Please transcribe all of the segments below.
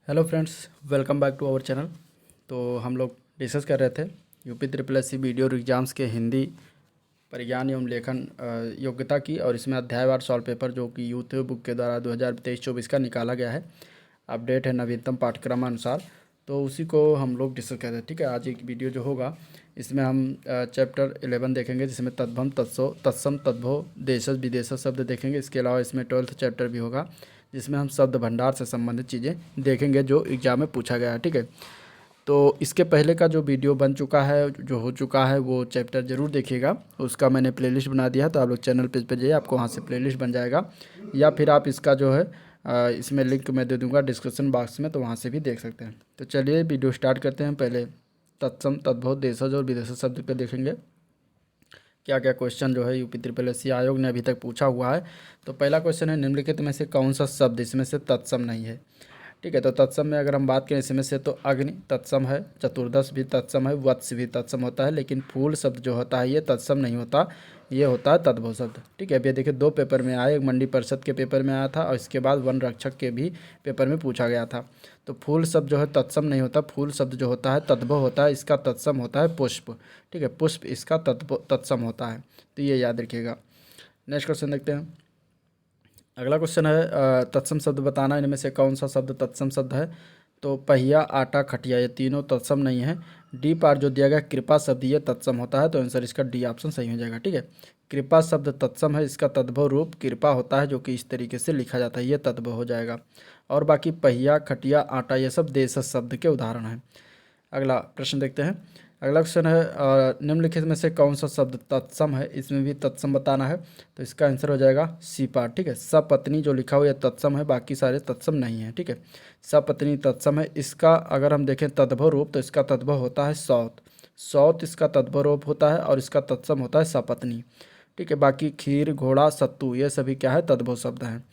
Hello friends, welcome back to our channel. तो हम लोग डिस्कस कर रहे थे UP triple S C VDO exams के हिंदी परिज्ञान एवं लेखन योग्यता की, और इसमें अध्यायवार सॉल्व पेपर जो कि यूथ बुक के द्वारा 2023-24 का निकाला गया है। अपडेट है नवीनतम पाठ्यक्रम अनुसार, तो उसी को हम लोग डिस्कस कर रहे हैं। ठीक है, आज एक वीडियो जो होगा इसमें हम चैप्टर 11 देखेंगे, जिसमें तद्भव तत्सम तद्भव देशज विदेशज शब्द देखेंगे। इसके अलावा इसमें 12th चैप्टर भी होगा, जिसमें हम शब्द भंडार से संबंधित चीज़ें देखेंगे जो एग्जाम में पूछा गया है। ठीक है, तो इसके पहले का जो वीडियो बन चुका है, जो हो चुका है, वो चैप्टर ज़रूर देखिएगा। उसका मैंने प्लेलिस्ट बना दिया है, तो आप लोग चैनल पेज पे जाइए, आपको वहाँ से प्लेलिस्ट बन जाएगा, या फिर आप इसका जो है इसमें लिंक मैं दे दूँगा डिस्क्रिप्शन बॉक्स में, तो वहाँ से भी देख सकते हैं। तो चलिए वीडियो स्टार्ट करते हैं। पहले तत्सम तद्भव देशज और विदेशज शब्द पे देखेंगे क्या क्या क्वेश्चन जो है यूपी ट्रिपल एस सी आयोग ने अभी तक पूछा हुआ है। तो पहला क्वेश्चन है, निम्नलिखित में से कौन सा शब्द इसमें से तत्सम नहीं है। ठीक है, तो तत्सम में अगर हम बात करें इसमें से, तो अग्नि तत्सम है, चतुर्दश भी तत्सम है, वत्स भी तत्सम होता है, लेकिन फूल शब्द जो होता है ये तत्सम नहीं होता, ये होता है तद्भव शब्द। ठीक है, अब ये देखिए दो पेपर में आया, एक मंडी परिषद के पेपर में आया था और इसके बाद वन रक्षक के भी पेपर में पूछा गया था। तो फूल शब्द जो है तत्सम नहीं होता, फूल शब्द जो होता है तद्भव होता है, इसका तत्सम होता है पुष्प। ठीक है, पुष्प इसका तत्सम होता है, तो ये याद रखिएगा। नेक्स्ट क्वेश्चन देखते हैं। अगला क्वेश्चन है, तत्सम शब्द बताना, इनमें से कौन सा शब्द तत्सम शब्द है। तो पहिया, आटा, खटिया, ये तीनों तत्सम नहीं है। डी पार्ट जो दिया गया कृपा शब्द, ये तत्सम होता है, तो आंसर इसका डी ऑप्शन सही हो जाएगा। ठीक है, कृपा शब्द तत्सम है, इसका तद्भव रूप कृपा होता है, जो कि इस तरीके से लिखा जाता है, ये तद्भव हो जाएगा। और बाकी पहिया, खटिया, आटा, ये सब देशज शब्द के उदाहरण हैं। अगला प्रश्न देखते हैं। अगला क्वेश्चन है, निम्नलिखित में से कौन सा शब्द तत्सम है, इसमें भी तत्सम बताना है, तो इसका आंसर हो जाएगा सी पार्ट। ठीक है, सपत्नी जो लिखा हुआ है तत्सम है, बाकी सारे तत्सम नहीं है। ठीक है, सपत्नी तत्सम है। इसका अगर हम देखें तद्भव रूप, तो इसका तद्भव होता है सौत, सौत इसका तद्भव रूप होता है, और इसका तत्सम होता है सपत्नी। ठीक है, बाकी खीर, घोड़ा, सत्तू, ये सभी क्या है, तद्भव शब्द हैं।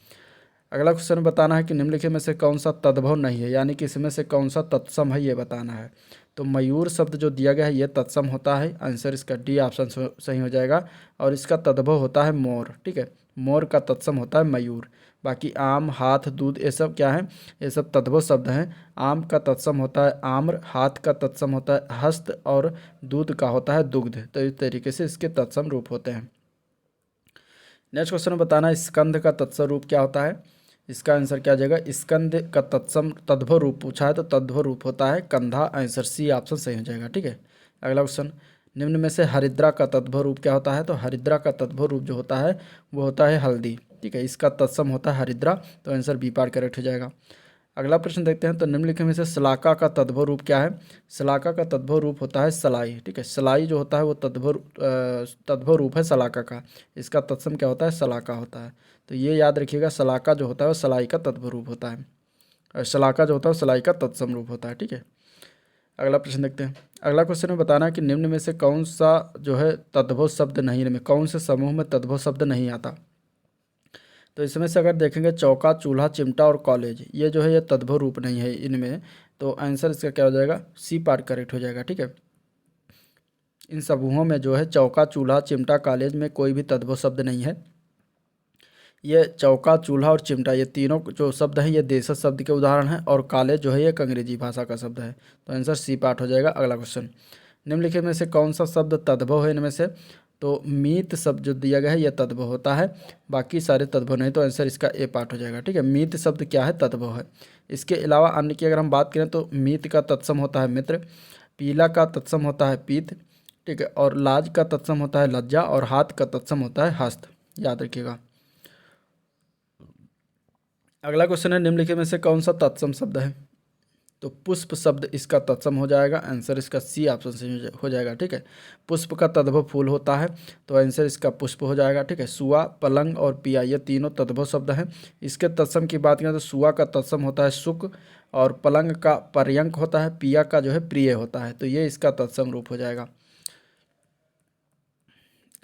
अगला क्वेश्चन बताना है कि निम्नलिखित में से कौन सा तद्भव नहीं है, यानी कि इसमें से कौन सा तत्सम है, ये बताना है। तो मयूर शब्द जो दिया गया है ये तत्सम होता है, आंसर इसका डी ऑप्शन सही हो जाएगा। और इसका तद्भव होता है मोर। ठीक है, मोर का तत्सम होता है मयूर। बाकी आम, हाथ, दूध, ये सब क्या है, ये सब तद्भव शब्द हैं। आम का तत्सम होता है आम्र, हाथ का तत्सम होता है हस्त, और दूध का होता है दुग्ध। तो इस तरीके से इसके तत्सम रूप होते हैं। नेक्स्ट क्वेश्चन बताना है, स्कंद का तत्सम रूप क्या होता है। इसका आंसर क्या आ जाएगा, स्कंद का तत्सम तद्भव रूप पूछा है, तो तद्भव रूप होता है कंधा, आंसर सी ऑप्शन सही हो जाएगा। ठीक है, अगला क्वेश्चन, निम्न में से हरिद्रा का तद्भव रूप क्या होता है। तो हरिद्रा का तद्भव रूप जो होता है वो होता है हल्दी। ठीक है, इसका तत्सम होता है हरिद्रा, तो आंसर बी पार्ट करेक्ट हो जाएगा। अगला प्रश्न देखते हैं। तो निम्नलिखित में से शलाका का तद्भव रूप क्या है। शलाका का तद्भव रूप होता है सलाई। ठीक है, सलाई जो होता है वो तद्भव रूप है शलाका का, इसका तत्सम क्या होता है, शलाका होता है। तो ये याद रखिएगा, शलाका जो होता है वो सलाई का तद्भव रूप होता है, और शलाका जो होता है वो सलाई का तत्सम रूप होता है। ठीक है, अगला प्रश्न देखते हैं। अगला क्वेश्चन में बताना है कि निम्न में से कौन सा जो है तद्भव शब्द नहीं, इनमें कौन से समूह में तद्भव शब्द नहीं आता। तो इसमें से अगर देखेंगे चौका, चूल्हा, चिमटा और कॉलेज, ये जो है ये तद्भव रूप नहीं है इनमें, तो आंसर इसका क्या हो जाएगा, सी पार्ट करेक्ट हो जाएगा। ठीक है, इन समूहों में जो है चौका, चूल्हा, चिमटा, कॉलेज में कोई भी तद्भव शब्द नहीं है। ये चौका, चूल्हा और चिमटा, ये तीनों जो शब्द हैं ये देशज शब्द के उदाहरण हैं, और कॉलेज जो है ये एक अंग्रेजी भाषा का शब्द है, तो आंसर सी पार्ट हो जाएगा। अगला क्वेश्चन, निम्नलिखित में से कौन सा शब्द तद्भव है इनमें से। तो मीत शब्द जो दिया गया है यह तद्भव होता है, बाकी सारे तद्भव नहीं, तो आंसर इसका ए पार्ट हो जाएगा। ठीक है, मीत शब्द क्या है, तद्भव है। इसके अलावा अन्य की अगर हम बात करें तो मीत का तत्सम होता है मित्र, पीला का तत्सम होता है पीत। ठीक है, और लाज का तत्सम होता है लज्जा, और हाथ का तत्सम होता है हस्त, याद रखिएगा। अगला क्वेश्चन है, निम्नलिखित में से कौन सा तत्सम शब्द है। तो पुष्प शब्द इसका तत्सम हो जाएगा, आंसर इसका सी ऑप्शन से हो जाएगा। ठीक है, पुष्प का तद्भव फूल होता है, तो आंसर इसका पुष्प हो जाएगा। ठीक है, सुआ, पलंग और पिया, ये तीनों तद्भव शब्द हैं। इसके तत्सम की बात करें तो सुआ का तत्सम होता है सुख, और पलंग का पर्यंक होता है, पिया का जो है प्रिय होता है, तो ये इसका तत्सम रूप हो जाएगा।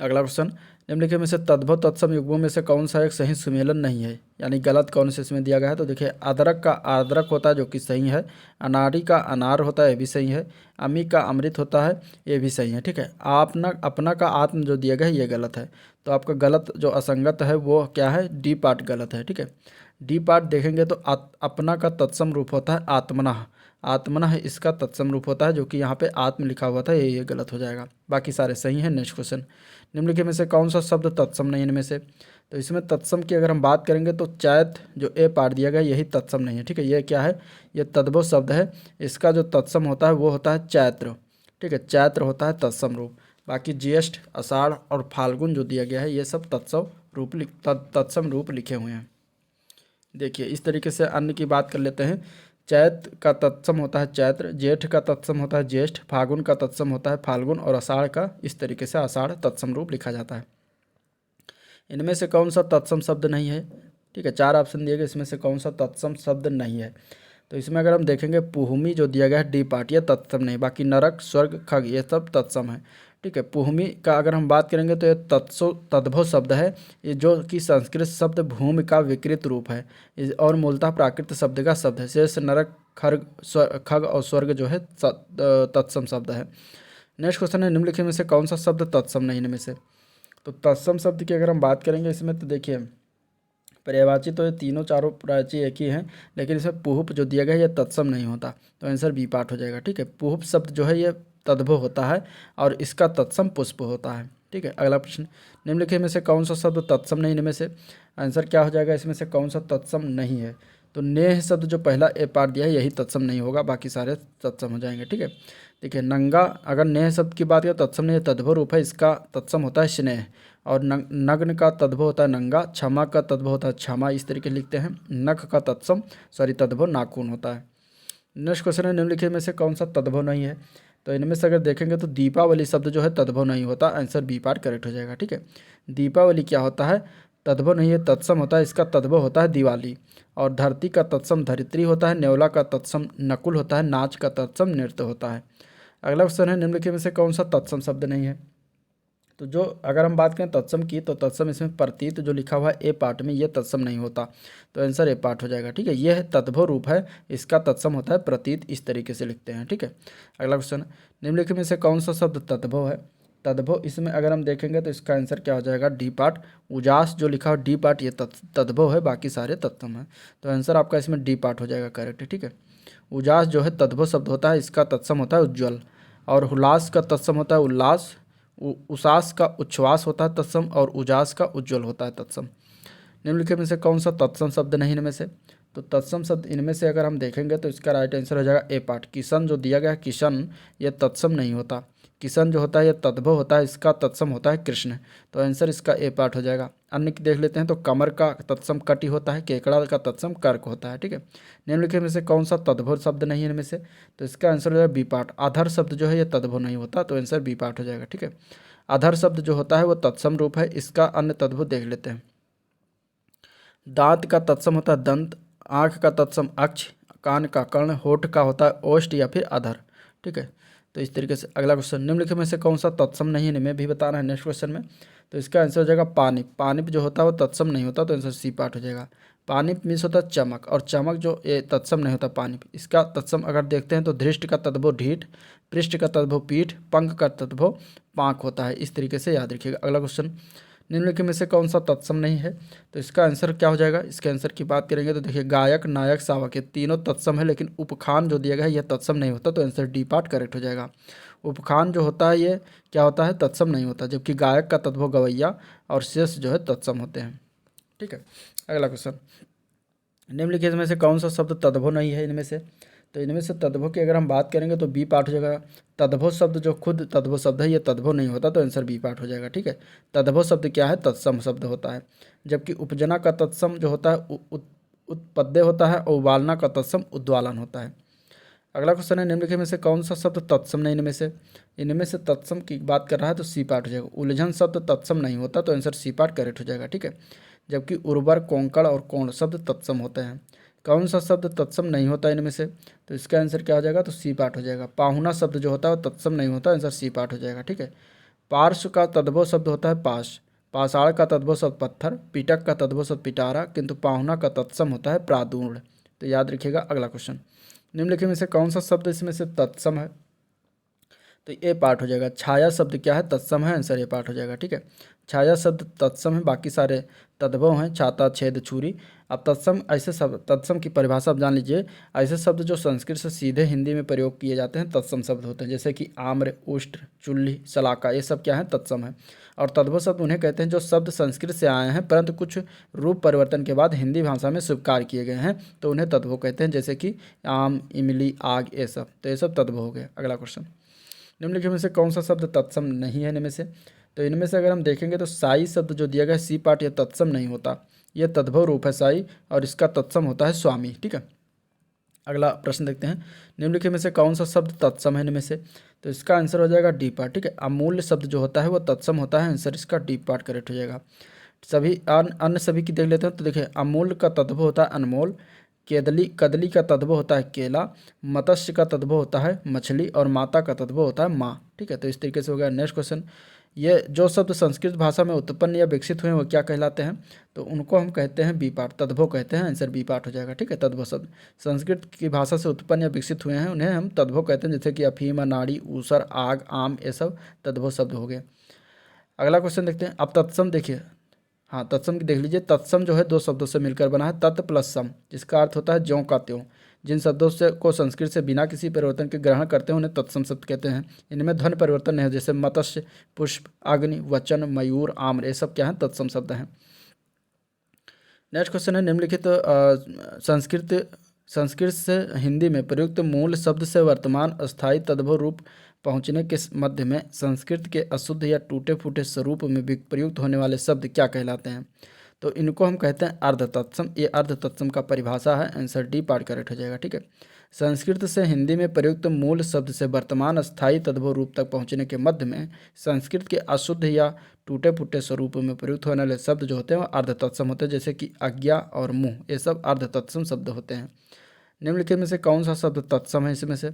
अगला क्वेश्चन, निम्नलिखित में से तद्भव तत्सम युग्मों में से कौन सा एक सही सुमेलन नहीं है, यानी गलत कौन से इसमें दिया गया है। तो देखिए, अदरक का आर्द्रक होता है जो कि सही है, अनाड़ी का अनार होता है ये भी सही है, अमी का अमृत होता है ये भी सही है। ठीक है, आपना अपना का आत्म जो दिया गया है ये गलत है, तो आपका गलत जो असंगत है वो क्या है, डी पार्ट गलत है। ठीक है, डी पार्ट देखेंगे तो अपना का तत्सम रूप होता है आत्मनः। आत्मनः इसका तत्सम रूप होता है, जो कि यहाँ पे आत्म लिखा हुआ था, ये गलत हो जाएगा, बाकी सारे सही हैं। नेक्स्ट क्वेश्चन, निम्नलिखित में से कौन सा शब्द तत्सम नहीं है इनमें से? तो इसमें तत्सम की अगर हम बात करेंगे तो चैत जो ए पार्ट दिया गया यही तत्सम नहीं है, ठीक है। ये क्या है? ये तद्भव शब्द है, इसका जो तत्सम होता है वो होता है चैत्र, ठीक है। चैत्र होता है तत्सम रूप। बाकी ज्येष्ठ, आषाढ़ और फाल्गुन जो दिया गया है ये सब तत्सम रूप लिखे हुए हैं। देखिए इस तरीके से अन्य की बात कर लेते हैं। चैत का तत्सम होता है चैत्र, जेठ का तत्सम होता है ज्येष्ठ, फाल्गुन का तत्सम होता है फाल्गुन और आषाढ़ का इस तरीके से आषाढ़ तत्सम रूप लिखा जाता है। इनमें से कौन सा तत्सम शब्द नहीं है? ठीक है, 4 ऑप्शन दिए गए, इसमें से कौन सा तत्सम शब्द नहीं है? तो इसमें अगर हम देखेंगे पुहुमी जो दिया गया है डी पार्ट, ये तत्सम नहीं। बाकी नरक, स्वर्ग, खग ये सब तत्सम है, ठीक है। पुहुमी का अगर हम बात करेंगे तो ये तद्भव शब्द है, ये जो कि संस्कृत शब्द भूमि का विकृत रूप है और मूलतः प्राकृत शब्द का शब्द है। शेष, नरक, खग और स्वर्ग जो है तत्सम शब्द है। नेक्स्ट क्वेश्चन है, निम्नलिखित में से कौन सा शब्द तत्सम नहीं इनमें से? तो तत्सम शब्द की अगर हम बात करेंगे इसमें तो देखिए पर्यायवाची तो ये तीनों चारों पर्यायवाची एक ही हैं, लेकिन इसमें पुहुप जो दिया गया है ये तत्सम नहीं होता, तो आंसर बी पार्ट हो जाएगा, ठीक है। पुहुप शब्द जो है ये तद्भव होता है और इसका तत्सम पुष्प होता है, ठीक है। अगला प्रश्न, निम्नलिखित में से कौन सा शब्द तत्सम नहीं इनमें से? आंसर क्या हो जाएगा इसमें से कौन सा तत्सम नहीं है? तो नेह शब्द जो पहला ए पार्ट दिया है यही तत्सम नहीं होगा, बाकी सारे तत्सम हो जाएंगे, ठीक है। देखिए नंगा, अगर नेह शब्द की बात करें तत्सम नहीं है, तद्भव रूप है, इसका तत्सम होता है स्नेह। और नग्न का तद्भव होता है नंगा, क्षमा का तद्भव होता है क्षमा, इस तरीके लिखते हैं। नख का तद्भव नाखून होता है। नेक्स्ट क्वेश्चन है, निम्नलिखित में से कौन सा तद्भव नहीं है? तो इनमें से अगर देखेंगे तो दीपावली शब्द जो है तद्भव नहीं होता, आंसर बी पार्ट करेक्ट हो जाएगा, ठीक है। दीपावली क्या होता है? तद्भव नहीं है, तत्सम होता है, इसका तद्भव होता है दिवाली। और धरती का तत्सम धरित्री होता है, न्योला का तत्सम नकुल होता है, नाच का तत्सम नृत्य होता है। अगला क्वेश्चन है, निम्नलिखित में से कौन सा तत्सम शब्द नहीं है? तो जो अगर हम बात करें तत्सम की तो तत्सम इसमें प्रतीत जो लिखा हुआ है ए पार्ट में ये तत्सम नहीं होता, तो आंसर ए पार्ट हो जाएगा, ठीक है। यह तद्भव रूप है, इसका तत्सम होता है प्रतीत, इस तरीके से लिखते हैं, ठीक है। अगला क्वेश्चन, निम्नलिखित में से कौन सा शब्द तद्भव है? तद्भव इसमें अगर हम देखेंगे तो इसका आंसर क्या हो जाएगा? D part. उजास जो लिखा हो डी पार्ट ये तद्भव है, बाकी सारे तत्सम है, तो आंसर आपका इसमें डी पार्ट हो जाएगा करेक्ट, ठीक है। उजास जो है तद्भव शब्द होता है, इसका तत्सम होता है उज्ज्वल। और हुलास का तत्सम होता है उल्लास। उसास का उच्छ्वास होता है तत्सम, और उजास का उज्ज्वल होता है तत्सम। निम्नलिखित में से कौन सा तत्सम शब्द नहीं इनमें से? तो तत्सम शब्द इनमें से अगर हम देखेंगे तो इसका राइट आंसर हो जाएगा ए पार्ट। किशन जो दिया गया है किशन, ये तत्सम नहीं होता। किशन जो होता है ये तद्भव होता है, इसका तत्सम होता है कृष्ण, तो आंसर इसका ए पार्ट हो जाएगा। अन्य की देख लेते हैं तो कमर का तत्सम कटी होता है, केकड़ा का तत्सम कर्क होता है, ठीक है। निम्नलिखित में से कौन सा तद्भव शब्द नहीं है इनमें से? तो इसका आंसर हो जाएगा बी पार्ट। आधर शब्द जो है ये तद्भव नहीं होता, तो आंसर बी पार्ट हो जाएगा, ठीक है। आधर शब्द जो होता है वो तत्सम रूप है, इसका अन्य तद्भव देख लेते हैं। दांत का तत्सम होता है दंत, आँख का तत्सम अक्ष, कान का कर्ण, होठ का होता है ओष्ठ या फिर अधर, ठीक है। तो इस तरीके से अगला क्वेश्चन, निम्नलिखित में से कौन सा तत्सम नहीं है इनमें भी बताना है नेक्स्ट क्वेश्चन में। तो इसका आंसर हो जाएगा पानी। पानी जो होता है वो तत्सम नहीं होता, तो आंसर सी पार्ट हो जाएगा। पानी मीन्स होता है चमक, और चमक जो ये तत्सम नहीं होता पानी। इसका तत्सम अगर देखते हैं तो धृष्ट का तद्भव ढीठ, पृष्ठ का तद्भव पीठ, पंख का तद्भव पाँख होता है, इस तरीके से याद रखिएगा। अगला क्वेश्चन, निम्नलिखित में से कौन सा तत्सम नहीं है? तो इसका आंसर क्या हो जाएगा? इसके आंसर की बात करेंगे तो देखिए गायक, नायक, शावक ये तीनों तत्सम है, लेकिन उपखान जो दिया गया है यह तत्सम नहीं होता, तो आंसर डी पार्ट करेक्ट हो जाएगा। उपखान जो होता है ये क्या होता है? तत्सम नहीं होता, जबकि गायक का तद्भव गवैया और शेष जो है तत्सम होते हैं, ठीक है। अगला क्वेश्चन, निम्नलिखित में से कौन सा शब्द तद्भव नहीं है इनमें से? तो इनमें से तद्भव की अगर हम बात करेंगे तो बी पार्ट हो जाएगा। तद्भव शब्द जो खुद तद्भव शब्द है ये तद्भव नहीं होता, तो आंसर बी पार्ट हो जाएगा, ठीक है। तद्भव शब्द क्या है? तत्सम शब्द होता है, जबकि उपजना का तत्सम जो होता है उत्पद्य होता है, और उबालना का तत्सम उद्वालन होता है। अगला क्वेश्चन है, निम्नलिखित में से कौन सा शब्द तत्सम नहीं इनमें से? इनमें से तत्सम की बात कर रहा है तो सी पार्ट हो जाएगा। उलझन शब्द तत्सम नहीं होता, तो आंसर सी पार्ट करेक्ट हो जाएगा, ठीक है। जबकि उर्वर, कोंकण और कोण शब्द तत्सम होते हैं। कौन सा शब्द तत्सम नहीं होता इनमें से? तो इसका आंसर क्या हो जाएगा? तो सी पार्ट हो जाएगा। पाहुना शब्द जो होता है वो तत्सम नहीं होता, आंसर सी पार्ट हो जाएगा, ठीक है। पार्श्व का तद्भव शब्द होता है पाश, पाषाण का तद्भव शब्द पत्थर, पीटक का तद्भव शब्द पिटारा, किंतु पाहुना का तत्सम होता है प्रादूर्ण, तो याद रखिएगा। अगला क्वेश्चन, निम्नलिखित में से कौन सा शब्द इसमें से तत्सम है? तो ए पार्ट हो जाएगा। छाया शब्द क्या है? तत्सम है, आंसर ए पार्ट हो जाएगा, ठीक है। छाया शब्द तत्सम है, बाकी सारे तद्भव हैं, छाता, छेद, छुरी। अब तत्सम ऐसे शब्द, तत्सम की परिभाषा आप जान लीजिए। ऐसे शब्द जो संस्कृत से सीधे हिंदी में प्रयोग किए जाते हैं तत्सम शब्द होते हैं, जैसे कि आम्र, उष्ट्र, चुल्ली, सलाका, ये सब क्या है, तत्सम है। और तद्भव शब्द उन्हें कहते हैं जो शब्द संस्कृत से आए हैं परंतु कुछ रूप परिवर्तन के बाद हिंदी भाषा में स्वीकार किए गए हैं, तो उन्हें तद्भव कहते हैं, जैसे कि आम, इमली, आग, ये सब। तो ये सब तद्भव हो गए। अगला क्वेश्चन, निम्नलिखित में से कौन सा शब्द तत्सम नहीं है इनमें से? तो इनमें से अगर हम देखेंगे तो साई शब्द जो दिया गया है, सी पार्ट, यह तत्सम नहीं होता, यह तद्भव रूप है साई, और इसका तत्सम होता है स्वामी। ठीक है, अगला प्रश्न देखते हैं, निम्नलिखित में से कौन सा शब्द तत्सम है इनमें से? तो इसका आंसर हो जाएगा डी पार्ट। ठीक है, अमूल्य शब्द जो होता है वो तत्सम होता है, आंसर इसका डी पार्ट करेक्ट हो जाएगा। सभी अन्य सभी की देख लेते हैं। तो देखिए, अमूल्य का तद्भव होता है अनमोल, केदली कदली का तद्भव होता है केला, मत्स्य का तद्भव होता है मछली, और माता का तद्भव होता है माँ। ठीक है, तो इस तरीके से हो गया। नेक्स्ट क्वेश्चन, ये जो शब्द संस्कृत भाषा में उत्पन्न या विकसित हुए हैं वो क्या कहलाते हैं? तो उनको हम कहते हैं बी पार्ट, तद्भव कहते हैं, आंसर बी पार्ट हो जाएगा। ठीक है, तद्भव शब्द संस्कृत की भाषा से उत्पन्न या विकसित हुए हैं उन्हें हम तद्भव कहते हैं, जैसे कि अफीम, अनाड़ी, ऊसर, आग, आम, ये सब तद्भव शब्द हो गए। अगला क्वेश्चन देखते हैं। अब तत्सम देखिए, हाँ तत्सम की देख लीजिए। तत्सम जो है दो शब्दों से मिलकर बना है, तत् प्लस सम, जिसका अर्थ होता है ज्यों का त्यों। जिन शब्दों से को संस्कृत से बिना किसी परिवर्तन के ग्रहण करते हैं उन्हें तत्सम शब्द कहते हैं। इनमें ध्वनि परिवर्तन नहीं है, जैसे मत्स्य, पुष्प, अग्नि, वचन, मयूर, आम्र, ये सब क्या है, तत्सम शब्द हैं। नेक्स्ट क्वेश्चन है, निम्नलिखित संस्कृत से हिंदी में प्रयुक्त मूल शब्द से वर्तमान अस्थायी तद्भव रूप पहुँचने के मध्य में संस्कृत के अशुद्ध या टूटे फूटे स्वरूप में भी प्रयुक्त होने वाले शब्द क्या कहलाते हैं? तो इनको हम कहते हैं अर्ध तत्सम। ये अर्ध तत्सम का परिभाषा है, आंसर डी पार्ट करेक्ट हो जाएगा। ठीक है, संस्कृत से हिंदी में प्रयुक्त मूल शब्द से वर्तमान अस्थायी तद्भव रूप तक पहुँचने के मध्य में संस्कृत के अशुद्ध या टूटे फूटे स्वरूप में प्रयुक्त होने वाले शब्द जो होते हैं वो अर्ध तत्सम होते हैं, जैसे कि आज्ञा और मुँह, ये सब अर्ध तत्सम शब्द होते हैं। निम्नलिखित में से कौन सा शब्द तत्सम है इसमें से?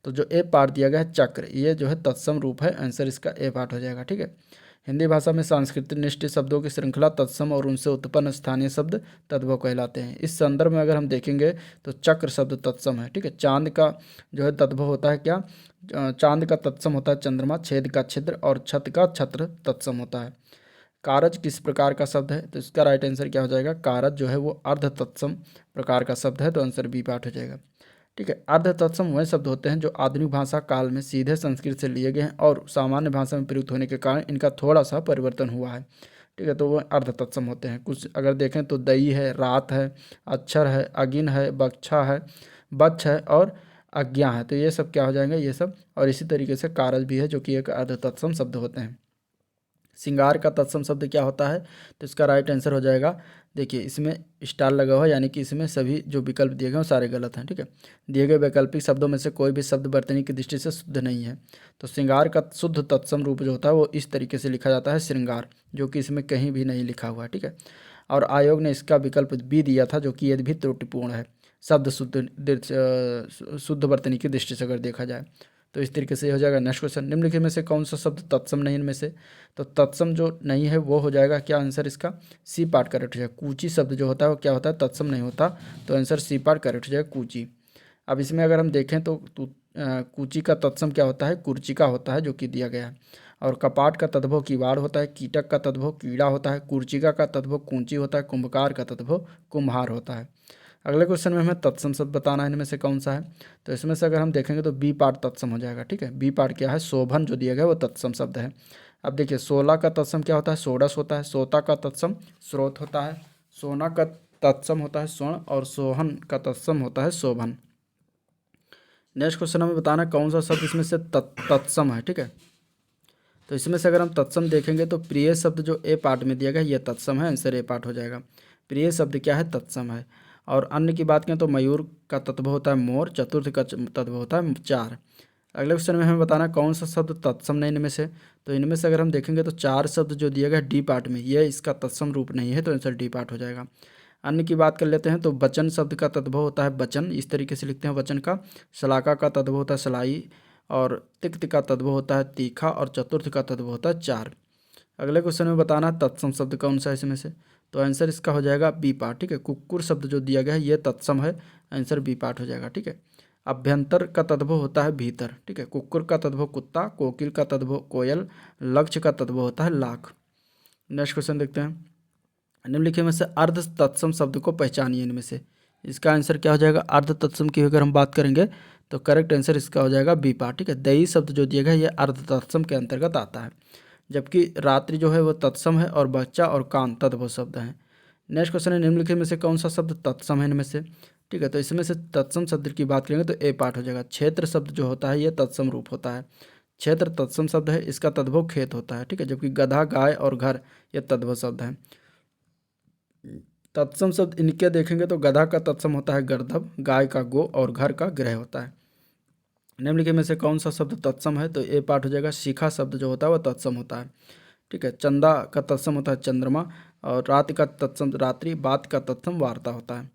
तो जो ए पार्ट दिया गया है चक्र, ये जो है तत्सम रूप है, आंसर इसका ए पार्ट हो जाएगा। ठीक है, हिंदी भाषा में सांस्कृतिक निष्ठ शब्दों की श्रृंखला तत्सम और उनसे उत्पन्न स्थानीय शब्द तद्भव कहलाते हैं। इस संदर्भ में अगर हम देखेंगे तो चक्र शब्द तत्सम है। ठीक है, चांद का जो है तद्भव होता है क्या, चांद का तत्सम होता है चंद्रमा, छेद का छिद्र, और छत का छत्र तत्सम होता है। कारज किस प्रकार का शब्द है? तो इसका राइट आंसर क्या हो जाएगा, कारज जो है वो अर्ध तत्सम प्रकार का शब्द है, तो आंसर बी पार्ट हो जाएगा। ठीक है, अर्ध तत्सम वह शब्द होते हैं जो आधुनिक भाषा काल में सीधे संस्कृत से लिए गए हैं और सामान्य भाषा में प्रयुक्त होने के कारण इनका थोड़ा सा परिवर्तन हुआ है। ठीक है, तो वह अर्ध तत्सम होते हैं। कुछ अगर देखें तो दई है, रात है, अक्षर है, अगिन है, बक्षा है, बच्छ है, और अज्ञा है, तो ये सब क्या हो जाएंगे, ये सब। और इसी तरीके से कारज भी है जो कि एक अर्ध तत्सम शब्द होते हैं। श्रृंगार का तत्सम शब्द क्या होता है? तो इसका राइट आंसर हो जाएगा, देखिए इसमें स्टार लगा हुआ है, यानी कि इसमें सभी जो विकल्प दिए गए हैं वो सारे गलत हैं। ठीक है, दिए गए वैकल्पिक शब्दों में से कोई भी शब्द वर्तनी की दृष्टि से शुद्ध नहीं है। तो श्रृंगार का शुद्ध तत्सम रूप जो होता है वो इस तरीके से लिखा जाता है श्रृंगार, जो कि इसमें कहीं भी नहीं लिखा हुआ है। ठीक है, और आयोग ने इसका विकल्प बी दिया था, जो कि यदि भी त्रुटिपूर्ण है शब्द शुद्ध वर्तनी की दृष्टि से अगर देखा जाए। तो इस तरीके से ये हो जाएगा। नेक्स्ट क्वेश्चन, निम्नलिखित में से कौन सा शब्द तत्सम नहीं इनमें से? तो तत्सम जो नहीं है वो हो जाएगा क्या, आंसर इसका सी पार्ट करेक्ट हो जाएगा। कूची शब्द जो होता है वो क्या होता है, तत्सम नहीं होता, तो आंसर सी पार्ट करेक्ट हो जाएगा, कूची। अब इसमें अगर हम देखें तो कूची का तत्सम क्या होता है, कुर्चिका होता है, जो कि दिया गया है। और कपाट का तद्भव किवाड़ होता है, कीटक का तद्भव कीड़ा होता है, कुर्चिका का तद्भव कूंची होता है, कुंभकार का तद्भव कुम्हार होता है। अगले क्वेश्चन में हमें तत्सम शब्द बताना है, इनमें से कौन सा है? तो इसमें से अगर हम देखेंगे तो बी पार्ट तत्सम हो जाएगा। ठीक है, बी पार्ट क्या है, शोभन जो दिया गया वो तत्सम शब्द है। अब देखिए, सोला का तत्सम क्या होता है, सोडस होता है, सोता का तत्सम स्रोत होता है, सोना का तत्सम होता है स्वर्ण, और सोहन का तत्सम होता है शोभन। नेक्स्ट क्वेश्चन हमें बताना कौन सा शब्द इसमें से तत्सम है। ठीक है, तो इसमें से अगर हम तत्सम देखेंगे तो प्रिय शब्द जो ए पार्ट में दिया गया ये तत्सम है, आंसर ए पार्ट हो जाएगा। प्रिय शब्द क्या है, तत्सम है। और अन्य की बात करें तो मयूर का तत्व होता है मोर, चतुर्थ का तत्व होता है चार। अगले क्वेश्चन में हमें बताना कौन सा शब्द तत्सम नहीं इनमें से। तो इनमें से अगर हम देखेंगे तो चार शब्द जो दिया गया डी पार्ट में ये इसका तत्सम रूप नहीं है, तो आंसर डी पार्ट हो जाएगा। अन्य की बात कर लेते हैं तो वचन शब्द का तद्भव होता है वचन, इस तरीके से लिखते हैं वचन का। शलाका का तद्भव होता है सलाई, और तिक्त का तद्भव होता है तीखा, और चतुर्थ का तद्भव होता है चार। अगले क्वेश्चन में बताना तत्सम शब्द कौन सा है इसमें से। तो आंसर इसका हो जाएगा बी पार्ट। ठीक है, कुक्कुर शब्द जो दिया गया है ये तत्सम है, आंसर बी पार्ट हो जाएगा। ठीक है, अभ्यंतर का तद्भव होता है भीतर। ठीक है, कुक्कुर का तद्भव कुत्ता, कोकिल का तद्भव कोयल, लक्ष्य का तद्भव होता है लाख। नेक्स्ट क्वेश्चन देखते हैं। निम्नलिखित में से अर्ध तत्सम शब्द को पहचानिए। इनमें से इसका आंसर क्या हो जाएगा? अर्ध तत्सम की अगर हम बात करेंगे तो करेक्ट आंसर इसका हो जाएगा बी पार्ट। ठीक है, दई शब्द जो दिया गया है ये अर्ध तत्सम के अंतर्गत आता है, जबकि रात्रि जो है वो तत्सम है और बच्चा और कान तद्भव शब्द हैं। नेक्स्ट क्वेश्चन है, निम्नलिखित में से कौन सा शब्द तत्सम है इनमें से? ठीक है, तो इसमें से तत्सम शब्द की बात करेंगे तो ए पार्ट हो जाएगा। क्षेत्र शब्द जो होता है ये तत्सम रूप होता है। क्षेत्र तत्सम शब्द है, इसका तद्भव खेत होता है। ठीक है, जबकि गधा, गाय और घर ये तद्भव शब्द हैं। तत्सम शब्द इनके देखेंगे तो गधा का तत्सम होता है गर्दभ, गाय का गो और घर का गृह होता है। निम्नलिखित में से कौन सा शब्द तत्सम है? तो ए पार्ट हो जाएगा। शिखा शब्द जो होता है वह तत्सम होता है। ठीक है, चंदा का तत्सम होता है चंद्रमा और रात का तत्सम रात्रि, बात का तत्सम वार्ता होता है।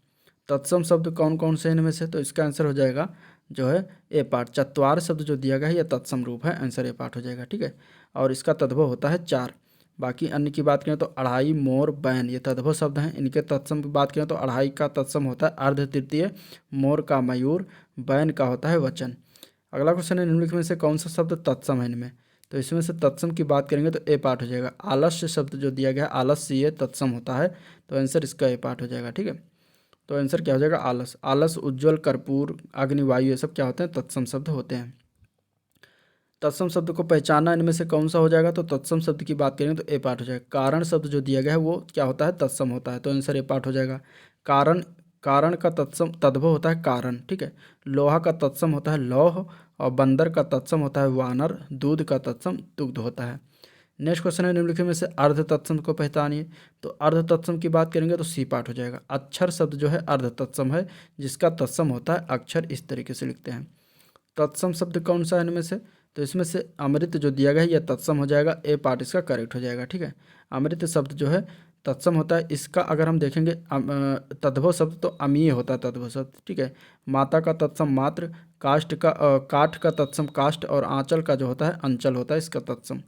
तत्सम शब्द कौन कौन से हैं इनमें से? तो इसका आंसर हो जाएगा जो है ए पार्ट। चत्वार शब्द जो दिया गया है यह तत्सम रूप है, आंसर ए पार्ट हो जाएगा। ठीक है, और इसका तद्भव होता है चार। बाकी अन्य की बात करें तो अढ़ाई, मोर, बैन ये तद्भव शब्द हैं। इनके तत्सम की बात करें तो अढ़ाई का तत्सम होता है अर्ध तृतीय, मोर का मयूर, बैन का होता है वचन। अगला क्वेश्चन है, निम्नलिखित में से कौन सा शब्द तत्सम है इनमें? तो इसमें से तत्सम की बात करेंगे तो ए पार्ट हो जाएगा। आलस्य शब्द जो दिया गया है आलस्य ये तत्सम होता है, तो आंसर इसका ए पार्ट हो जाएगा। ठीक है, तो आंसर क्या हो जाएगा? आलस। आलस, उज्ज्वल, कर्पूर, अग्निवायु ये सब क्या होते हैं? तत्सम शब्द होते हैं। तत्सम शब्द को पहचानना इनमें से कौन सा हो जाएगा? तो तत्सम शब्द की बात करेंगे तो ए पार्ट हो जाएगा। कारण शब्द जो दिया गया है वो क्या होता है? तत्सम होता है, तो आंसर ए पार्ट हो जाएगा। कारण, कारण का तत्सम तद्भव होता है कारण। ठीक है, लोहा का तत्सम होता है लौह और बंदर का तत्सम होता है वानर, दूध का तत्सम दुग्ध होता है। नेक्स्ट क्वेश्चन है, निम्नलिखित में से अर्ध तत्सम को पहचानिए। तो अर्ध तत्सम की बात करेंगे तो सी पार्ट हो जाएगा। अक्षर शब्द जो है अर्ध तत्सम है, जिसका तत्सम होता है अक्षर। इस तरीके से लिखते हैं। तत्सम शब्द कौन सा है इनमें से? तो इसमें से अमृत जो दिया गया है यह तत्सम हो जाएगा, ए पार्ट इसका करेक्ट हो जाएगा। ठीक है, अमृत शब्द जो है तत्सम होता है। इसका अगर हम देखेंगे तद्भव शब्द तो अमीय होता है तद्भव शब्द। ठीक है, माता का तत्सम मात्र, काष्ठ का काठ का तत्सम काष्ठ और आंचल का जो होता है अंचल होता है इसका तत्सम।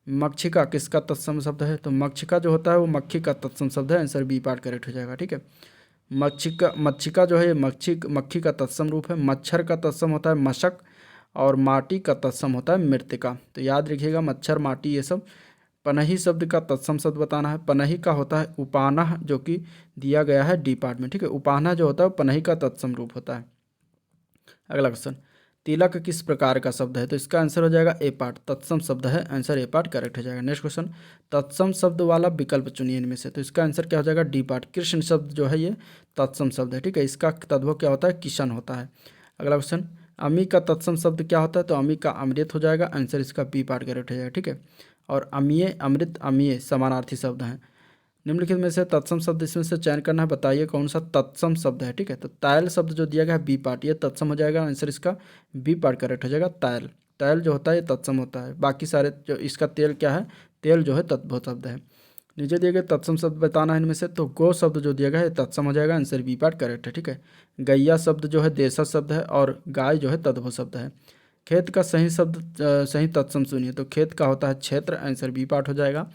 मक्षिका किसका तत्सम शब्द है? तो मक्षिका जो होता है वो मक्खी का तत्सम शब्द है, आंसर बी पार्ट करेक्ट हो जाएगा। ठीक है, मक्षिका जो है मक्खी का तत्सम रूप है। मच्छर का तत्सम होता है मशक और माटी का तत्सम होता है मृतिका। तो याद रखिएगा मच्छर, माटी ये सब। पनही शब्द का तत्सम शब्द बताना है। पनही का होता है उपानह, जो कि दिया गया है डी पार्ट में। ठीक है, उपानह जो होता है पनही का तत्सम रूप होता है। अगला क्वेश्चन, तिलक किस प्रकार का शब्द है? तो इसका आंसर हो जाएगा ए पार्ट, तत्सम शब्द है, आंसर ए पार्ट करेक्ट हो जाएगा। नेक्स्ट क्वेश्चन, तत्सम शब्द वाला विकल्प चुनिए इनमें से। तो इसका आंसर क्या हो जाएगा? D part. कृष्ण शब्द जो है ये तत्सम शब्द है। ठीक है, इसका तद्भव क्या होता है? किशन होता है। अगला क्वेश्चन, अमी का तत्सम शब्द क्या होता है? तो अमी का अमृत हो जाएगा, आंसर इसका बी पार्ट करेक्ट हो जाएगा। ठीक है, और अमीय, अमृत, अमीय समानार्थी शब्द हैं। निम्नलिखित में से तत्सम शब्द इसमें से चयन करना है, बताइए कौन सा तत्सम शब्द है। ठीक है, तो तैल शब्द जो दिया गया है बी पार्ट ये तत्सम हो जाएगा, आंसर इसका बी पार्ट करेक्ट हो जाएगा। तैल, तैल जो होता है ये तत्सम होता है। बाकी सारे जो इसका तेल क्या है? तेल जो है तद्भव शब्द है। नीचे दिए गए तत्सम शब्द बताना है इनमें से। तो गो शब्द जो दिया गया है तत्सम हो जाएगा, आंसर बी पार्ट करेक्ट है। ठीक है, गैया शब्द जो है देशज शब्द है और गाय जो है तद्भव शब्द है। खेत का सही शब्द सही तत्सम सुनिए। तो खेत का होता है क्षेत्र, आंसर बी पार्ट हो जाएगा।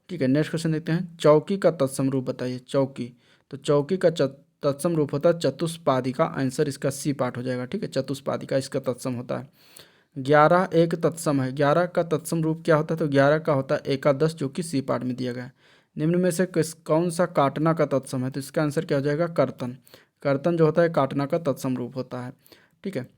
ठीक है, नेक्स्ट क्वेश्चन देखते हैं, चौकी का तत्सम रूप बताइए। चौकी, तो चौकी का तत्सम रूप होता है चतुष्पादिका, आंसर इसका सी पार्ट हो जाएगा। ठीक है, चतुष्पादिका इसका तत्सम होता है। 11 एक तत्सम है, 11 का तत्सम रूप क्या होता है? तो 11 का होता है एकादश, जो कि सी पार्ट में दिया गया है। निम्न में से कौन सा काटना का तत्सम है? तो इसका आंसर क्या हो जाएगा? कर्तन। कर्तन जो होता है काटना का तत्सम रूप होता है। ठीक है,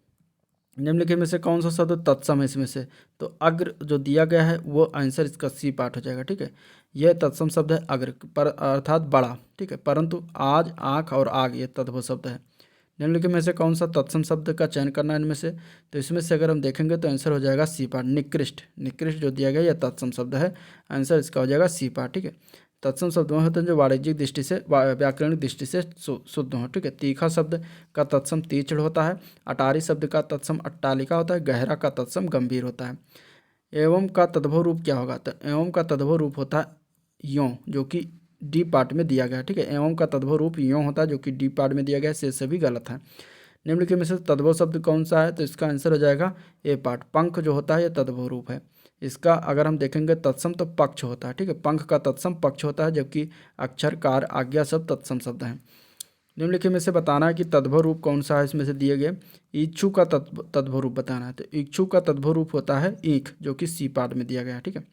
निम्नलिखित में से कौन सा शब्द तत्सम है इसमें से? तो अग्र जो दिया गया है वो आंसर इसका सी पार्ट हो जाएगा। ठीक है, यह तत्सम शब्द है अग्र पर अर्थात बड़ा। ठीक है, परंतु आज, आँख और आग ये तद्भव शब्द है। निम्नलिखित में से कौन सा तत्सम शब्द का चयन करना है इनमें से? तो इसमें से अगर हम देखेंगे तो आंसर हो जाएगा सी पार्ट। निकृष्ट, निकृष्ट जो दिया गया यह तत्सम शब्द है, आंसर इसका हो जाएगा सी पार्ट। ठीक है, तत्सम शब्द वह होते हैं जो वाणिज्यिक दृष्टि से व्याकरणिक दृष्टि से शुद्ध हो। ठीक है, तीखा शब्द का तत्सम तीक्ष्ण होता है। अटारी शब्द का तत्सम अट्टालिका होता है। गहरा का तत्सम गंभीर होता है। एवं का तद्भव रूप क्या होगा? तो एवं का तद्भव रूप होता है यों, जो कि डी पार्ट में दिया गया है। ठीक है, एवं का तद्भव रूप यों होता है, जो कि डी पार्ट में दिया गया है, से सभी गलत है। निम्नलिखित में से तद्भव शब्द कौन सा है? तो इसका आंसर हो जाएगा ए पार्ट। पंख जो होता है यह तद्भव रूप है। इसका अगर हम देखेंगे तत्सम तो पक्ष होता है। ठीक है, पंख का तत्सम पक्ष होता है, जबकि अक्षर, कार, आज्ञा सब तत्सम शब्द हैं। निम्नलिखित में से बताना है कि तद्भव रूप कौन सा है इसमें से दिए गए। इच्छु का तद्भव रूप बताना है। तो इच्छु का तद्भव रूप होता है ईख, जो कि सी पार्ट में दिया गया है। ठीक है,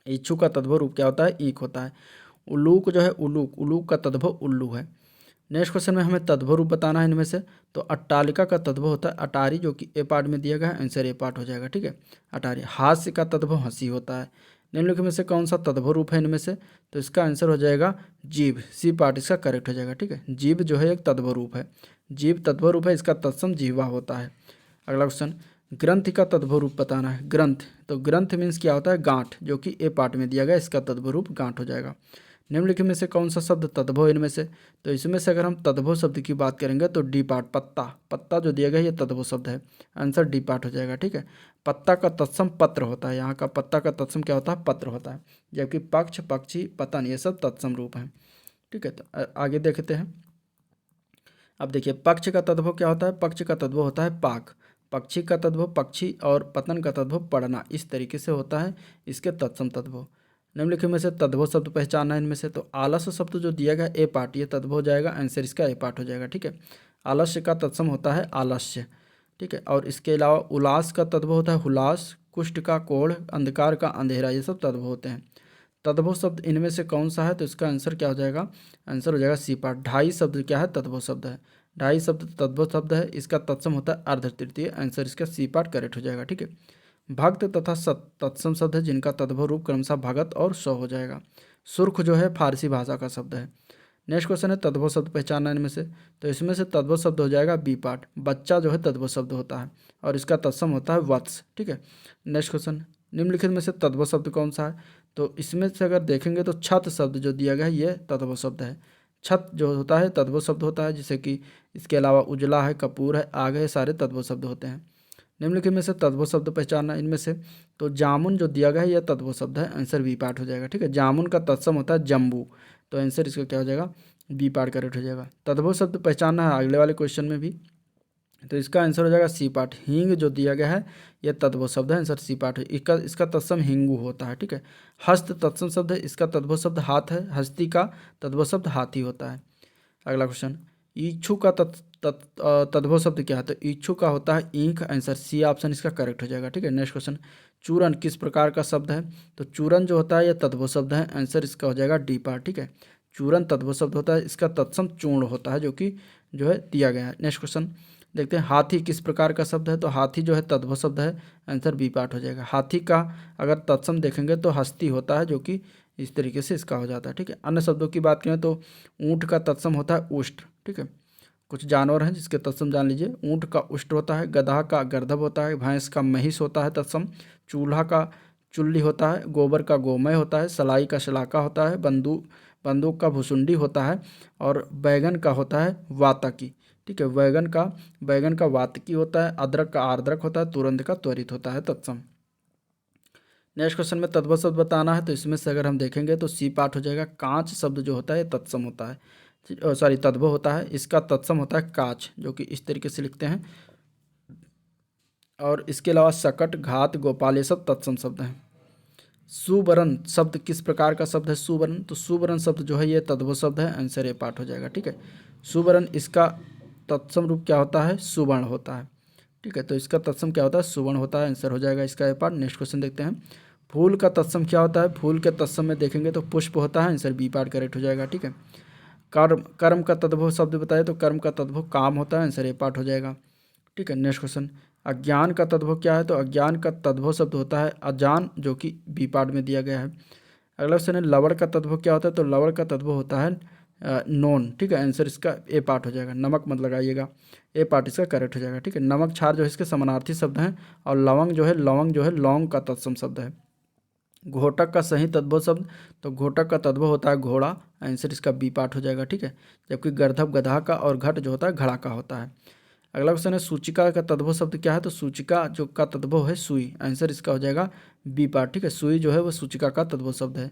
इच्छु का तद्भव रूप क्या होता है? ईक होता है। उलूक जो है उलूक, उलूक का तद्भव उल्लू है। नेक्स्ट क्वेश्चन में हमें तद्भव रूप बताना है इनमें से। तो अट्टालिका का तद्भव होता है अटारी, जो कि ए पार्ट में दिया गया है, आंसर ए पार्ट हो जाएगा। ठीक है, अटारी। हास्य का तद्भव हंसी होता है। निम्नलिखित में से कौन सा तद्भव रूप है इनमें से? तो इसका आंसर हो जाएगा जीभ, सी पार्ट इसका करेक्ट हो जाएगा। ठीक है, जीभ जो है एक तद्भव रूप है, जीभ तद्भव रूप है, इसका तत्सम जीवा होता है। अगला क्वेश्चन, ग्रंथ का तद्भव रूप बताना है। ग्रंथ, तो ग्रंथ मीन्स क्या होता है? गांठ, जो कि ए पार्ट में दिया गया, इसका तद्भव रूप गांठ हो जाएगा। निम्नलिखित में से कौन सा शब्द तद्भव है इनमें से? तो इसमें से अगर हम तद्भव शब्द की बात करेंगे तो डी पार्ट, पत्ता, पत्ता जो दिया गया ये तद्भव शब्द है, आंसर डी पार्ट हो जाएगा। ठीक है, पत्ता का तत्सम पत्र होता है, यहाँ का पत्ता का तत्सम क्या होता है? पत्र होता है। जबकि पक्ष, पक्षी, पतन ये सब तत्सम रूप हैं। ठीक है, तो आगे देखते हैं। अब देखिए, पक्ष का तद्भव क्या होता है? पक्ष का तद्भव होता है पाक, पक्षी का तद्भव पक्षी और पतन का तद्भव पढ़ना, इस तरीके से होता है इसके तत्सम तद्भव। निम्नलिखित में से तद्भव शब्द पहचानना है इनमें से। तो आलस्य शब्द जो दिया गया ए पार्ट, ये तद्भव हो जाएगा, आंसर इसका ए पार्ट हो जाएगा। ठीक है, आलस्य का तत्सम होता है आलस्य। ठीक है, और इसके अलावा उल्लास का तद्भव होता है हुलास, कुष्ठ का कोढ़, अंधकार का अंधेरा, ये सब तद्भव होते हैं। तद्भव शब्द इनमें से कौन सा है? तो इसका आंसर क्या हो जाएगा? आंसर हो जाएगा सी पार्ट। ढाई शब्द क्या है? तद्भव शब्द है। ढाई शब्द तद्भव शब्द है, इसका तत्सम होता है अर्ध तृतीय, आंसर इसका सी पार्ट करेक्ट हो जाएगा। ठीक है, भक्त तथा सत तत्सम शब्द है, जिनका तद्भव रूप क्रमशः भगत और सौ हो जाएगा। सुर्ख जो है फारसी भाषा का शब्द है। नेक्स्ट क्वेश्चन है तद्भव शब्द पहचानना इनमें से। तो इसमें से तद्भव शब्द हो जाएगा बी पार्ट, बच्चा जो है तद्भव शब्द होता है और इसका तत्सम होता है वत्स। ठीक है, नेक्स्ट क्वेश्चन, निम्नलिखित में से तद्भव शब्द कौन सा है? तो इसमें से अगर देखेंगे तो छत शब्द जो दिया गया है ये तद्भव शब्द है। छत जो होता है तद्भव शब्द होता है, जैसे कि इसके अलावा उजला है, कपूर है, आग है, सारे तद्भव शब्द होते हैं। निम्नलिखित में से तद्भव शब्द पहचानना इनमें से। तो जामुन जो दिया गया है यह तद्भव शब्द है, आंसर बी पार्ट हो जाएगा। ठीक है, जामुन का तत्सम होता है जम्बू, तो आंसर इसका क्या हो जाएगा? बी पार्ट करेक्ट हो जाएगा। तद्भव शब्द पहचानना है अगले वाले क्वेश्चन में भी, तो इसका आंसर हो जाएगा सी पार्ट। हींग जो दिया गया है यह तद्भव शब्द है, आंसर सी पार्ट है। इसका तत्सम हिंगू होता है। ठीक है, हस्त तत्सम शब्द है, इसका तद्भव शब्द हाथ है, हस्ती का तद्भव शब्द हाथी होता है। अगला क्वेश्चन, इच्छु का तद्भव शब्द क्या है? तो इच्छु का होता है ईंख, आंसर सी ऑप्शन इसका करेक्ट हो जाएगा। ठीक है, नेक्स्ट क्वेश्चन, चूरन किस प्रकार का शब्द है? तो चूरन जो होता है यह तद्भव शब्द है, आंसर इसका हो जाएगा डी पार्ट। ठीक है, चूरन तद्भव शब्द होता है, इसका तत्सम चूर्ण होता है, जो कि जो है दिया गया है। नेक्स्ट क्वेश्चन देखते हैं, हाथी किस प्रकार का शब्द है? तो हाथी जो है तद्भव शब्द है, आंसर बी पार्ट हो जाएगा। हाथी का अगर तत्सम देखेंगे तो हस्ती होता है, जो कि इस तरीके से इसका हो जाता है। ठीक है, अन्य शब्दों की बात करें तो ऊँट का तत्सम होता है उष्ट। ठीक है, कुछ जानवर हैं जिसके तत्सम जान लीजिए। ऊँट का उष्ट होता है, गधा का गर्दभ होता है, भैंस का महिष होता है तत्सम, चूल्हा का चुल्ली होता है, गोबर का गोमय होता है, सलाई का शलाका होता है, बंदूक का भुसुंडी होता है, और बैगन का होता है वातकी। ठीक है, बैगन का वातकी होता है, अदरक का आर्द्रक होता है, तुरंत का त्वरित होता है तत्सम। नेक्स्ट क्वेश्चन में तद्भव शब्द बताना है। तो इसमें से अगर हम देखेंगे तो सी पार्ट हो जाएगा। कांच शब्द जो होता है तत्सम होता है, सॉरी तद्भव होता है, इसका तत्सम होता है काच, जो कि इस तरीके से लिखते हैं। और इसके अलावा सकट, घात, गोपाल ये सब तत्सम शब्द हैं। सुवर्ण शब्द किस प्रकार का शब्द है? सुवर्ण, तो सुवर्ण शब्द जो है ये तद्भव शब्द है, आंसर ए पार्ट हो जाएगा। ठीक है, सुवर्ण इसका तत्सम रूप क्या होता है? सुवर्ण होता है। ठीक है, तो इसका तत्सम क्या होता है? सुवर्ण होता है, आंसर हो जाएगा इसका ए पार्ट। नेक्स्ट क्वेश्चन देखते हैं, फूल का तत्सम क्या होता है? फूल के तत्सम में देखेंगे तो पुष्प होता है, आंसर बी पार्ट करेक्ट हो जाएगा। ठीक है, कर्म का तद्भव शब्द बताए तो कर्म का तद्भव काम होता है, आंसर ए पार्ट हो जाएगा। ठीक है, नेक्स्ट क्वेश्चन, अज्ञान का तद्भव क्या है? तो अज्ञान का तद्भव शब्द होता है अजान, जो कि बी पार्ट में दिया गया है। अगला क्वेश्चन है, लवण का तद्भव क्या होता है? तो लवण का तद्भव होता है नोन। ठीक है, आंसर इसका ए पार्ट हो जाएगा। नमक मत लगाइएगा, ए पार्ट इसका करेक्ट हो जाएगा। ठीक है, नमक क्षार जो है इसके समानार्थी शब्द हैं, और लवंग जो है लौंग का तत्सम शब्द है। घोटक का सही तद्भव शब्द, तो घोटक का तद्भव होता है घोड़ा, आंसर इसका बी पार्ट हो जाएगा। ठीक है, जबकि गर्दभ गधा का और घट जो होता है घड़ा का होता है। अगला क्वेश्चन है, सूचिका का तद्भव शब्द क्या है? तो सूचिका जो का तद्भव है सुई, आंसर इसका हो जाएगा बी पार्ट। ठीक है, सुई जो है वो सूचिका का तद्भव शब्द है।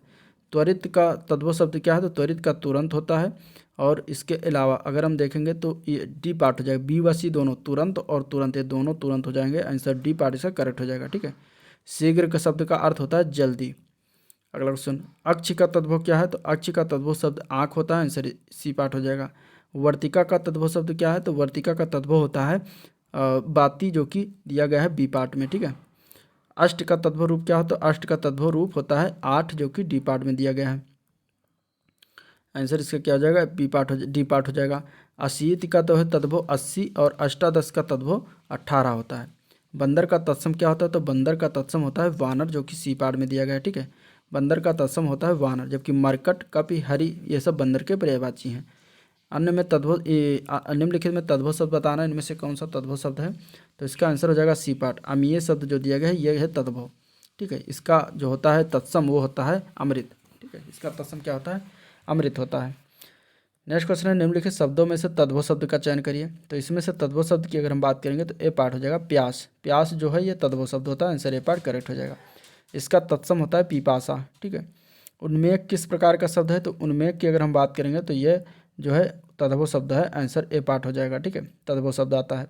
त्वरित का तद्भव शब्द क्या है? तो त्वरित का तुरंत होता है। और इसके अलावा अगर हम देखेंगे तो ये डी पार्ट हो जाएगा। बी व सी दोनों, तुरंत और तुरंत, ये दोनों तुरंत हो जाएंगे, आंसर डी पार्ट इसका करेक्ट हो जाएगा। ठीक है, शीघ्र का शब्द का अर्थ होता है जल्दी। अगला क्वेश्चन, अक्ष का तद्भव क्या है? तो अक्ष का तद्भव शब्द आँख होता है, आंसर सी पार्ट हो जाएगा। वर्तिका का तद्भव शब्द क्या है? तो वर्तिका का तद्भव होता है बाती, जो कि दिया गया है बी पार्ट में। ठीक है, अष्ट का तद्भव रूप क्या होता है? अष्ट का तद्भव रूप होता है 8, जो कि डी पार्ट में दिया गया है। आंसर इसका क्या हो जाएगा? डी पार्ट हो जाएगा। अशीति का तो है तद्भव 80 और अष्टादश का तद्भव 18 होता है। बंदर का तत्सम क्या होता है? तो बंदर का तत्सम होता है वानर, जो कि सी पार्ट में दिया गया है। ठीक है, बंदर का तत्सम होता है वानर, जबकि मरकट, कपि, हरि ये सब बंदर के पर्यायवाची हैं। अन्य में तद्भव निम्नलिखित में तद्भव शब्द बताना, इनमें से कौन सा तद्भव शब्द है? तो इसका आंसर हो जाएगा सी पार्ट। अमीय शब्द जो दिया गया है ये है तद्भव। ठीक है, इसका जो होता है तत्सम वो होता है अमृत। ठीक है, इसका तत्सम क्या होता है? अमृत होता है। नेक्स्ट क्वेश्चन है, निम्नलिखित शब्दों में से तद्भव शब्द का चयन करिए। तो इसमें से तद्भव शब्द की अगर हम बात करेंगे तो ए पार्ट हो जाएगा प्यास। प्यास जो है ये तद्भव शब्द होता है, आंसर ए पार्ट करेक्ट हो जाएगा। इसका तत्सम होता है पीपासा। ठीक है, उन्मेष किस प्रकार का शब्द है? तो उन्मेष की अगर हम बात करेंगे तो ये जो है तद्भव शब्द है, आंसर ए पार्ट हो जाएगा। ठीक है, तद्भव शब्द आता है।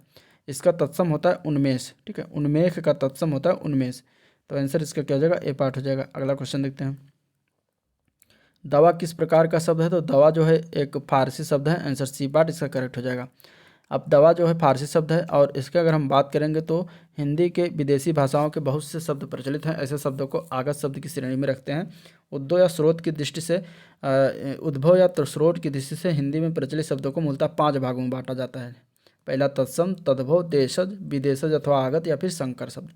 इसका तत्सम होता है उन्मेष। ठीक है, उन्मेष का तत्सम होता है उन्मेष, तो आंसर इसका क्या हो जाएगा? ए पार्ट हो जाएगा। अगला क्वेश्चन देखते हैं, दवा किस प्रकार का शब्द है? तो दवा जो है एक फारसी शब्द है, आंसर सी पार्ट इसका करेक्ट हो जाएगा। अब दवा जो है फारसी शब्द है और इसके अगर हम बात करेंगे तो हिंदी के विदेशी भाषाओं के बहुत से शब्द प्रचलित हैं। ऐसे शब्दों को आगत शब्द की श्रेणी में रखते हैं। उद्भव या स्रोत की दृष्टि से उद्भव या स्रोत की दृष्टि से हिंदी में प्रचलित शब्दों को मूलतः 5 भागों में बांटा जाता है। पहला तत्सम, तद्भव, देशज, विदेशज अथवा आगत या फिर संकर शब्द।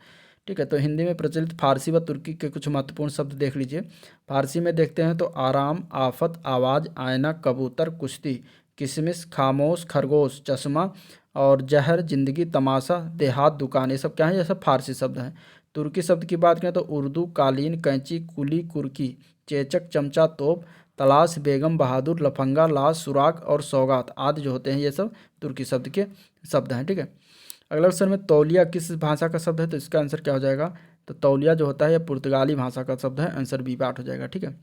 ठीक है, तो हिंदी में प्रचलित फारसी व तुर्की के कुछ महत्वपूर्ण शब्द देख लीजिए। फारसी में देखते हैं तो आराम, आफत, आवाज़, आयना, कबूतर, कुश्ती, किशमिश, खामोश, खरगोश, चश्मा और जहर, जिंदगी, तमाशा, देहात, दुकान, ये सब क्या है? ये सब फारसी शब्द हैं। तुर्की शब्द की बात करें तो उर्दू, कालीन, कैंची, कुली, कुर्की, चेचक, चमचा, तोप, तलाश, बेगम, बहादुर, लफंगा, लाश, सुराग और सौगात आदि जो होते हैं ये सब तुर्की शब्द के शब्द हैं। ठीक है, अगला क्वेश्चन में तौलिया किस भाषा का शब्द है? तो इसका आंसर क्या हो जाएगा? तो तौलिया जो होता है यह पुर्तगाली भाषा का शब्द है, आंसर बी पार्ट हो जाएगा। ठीक है,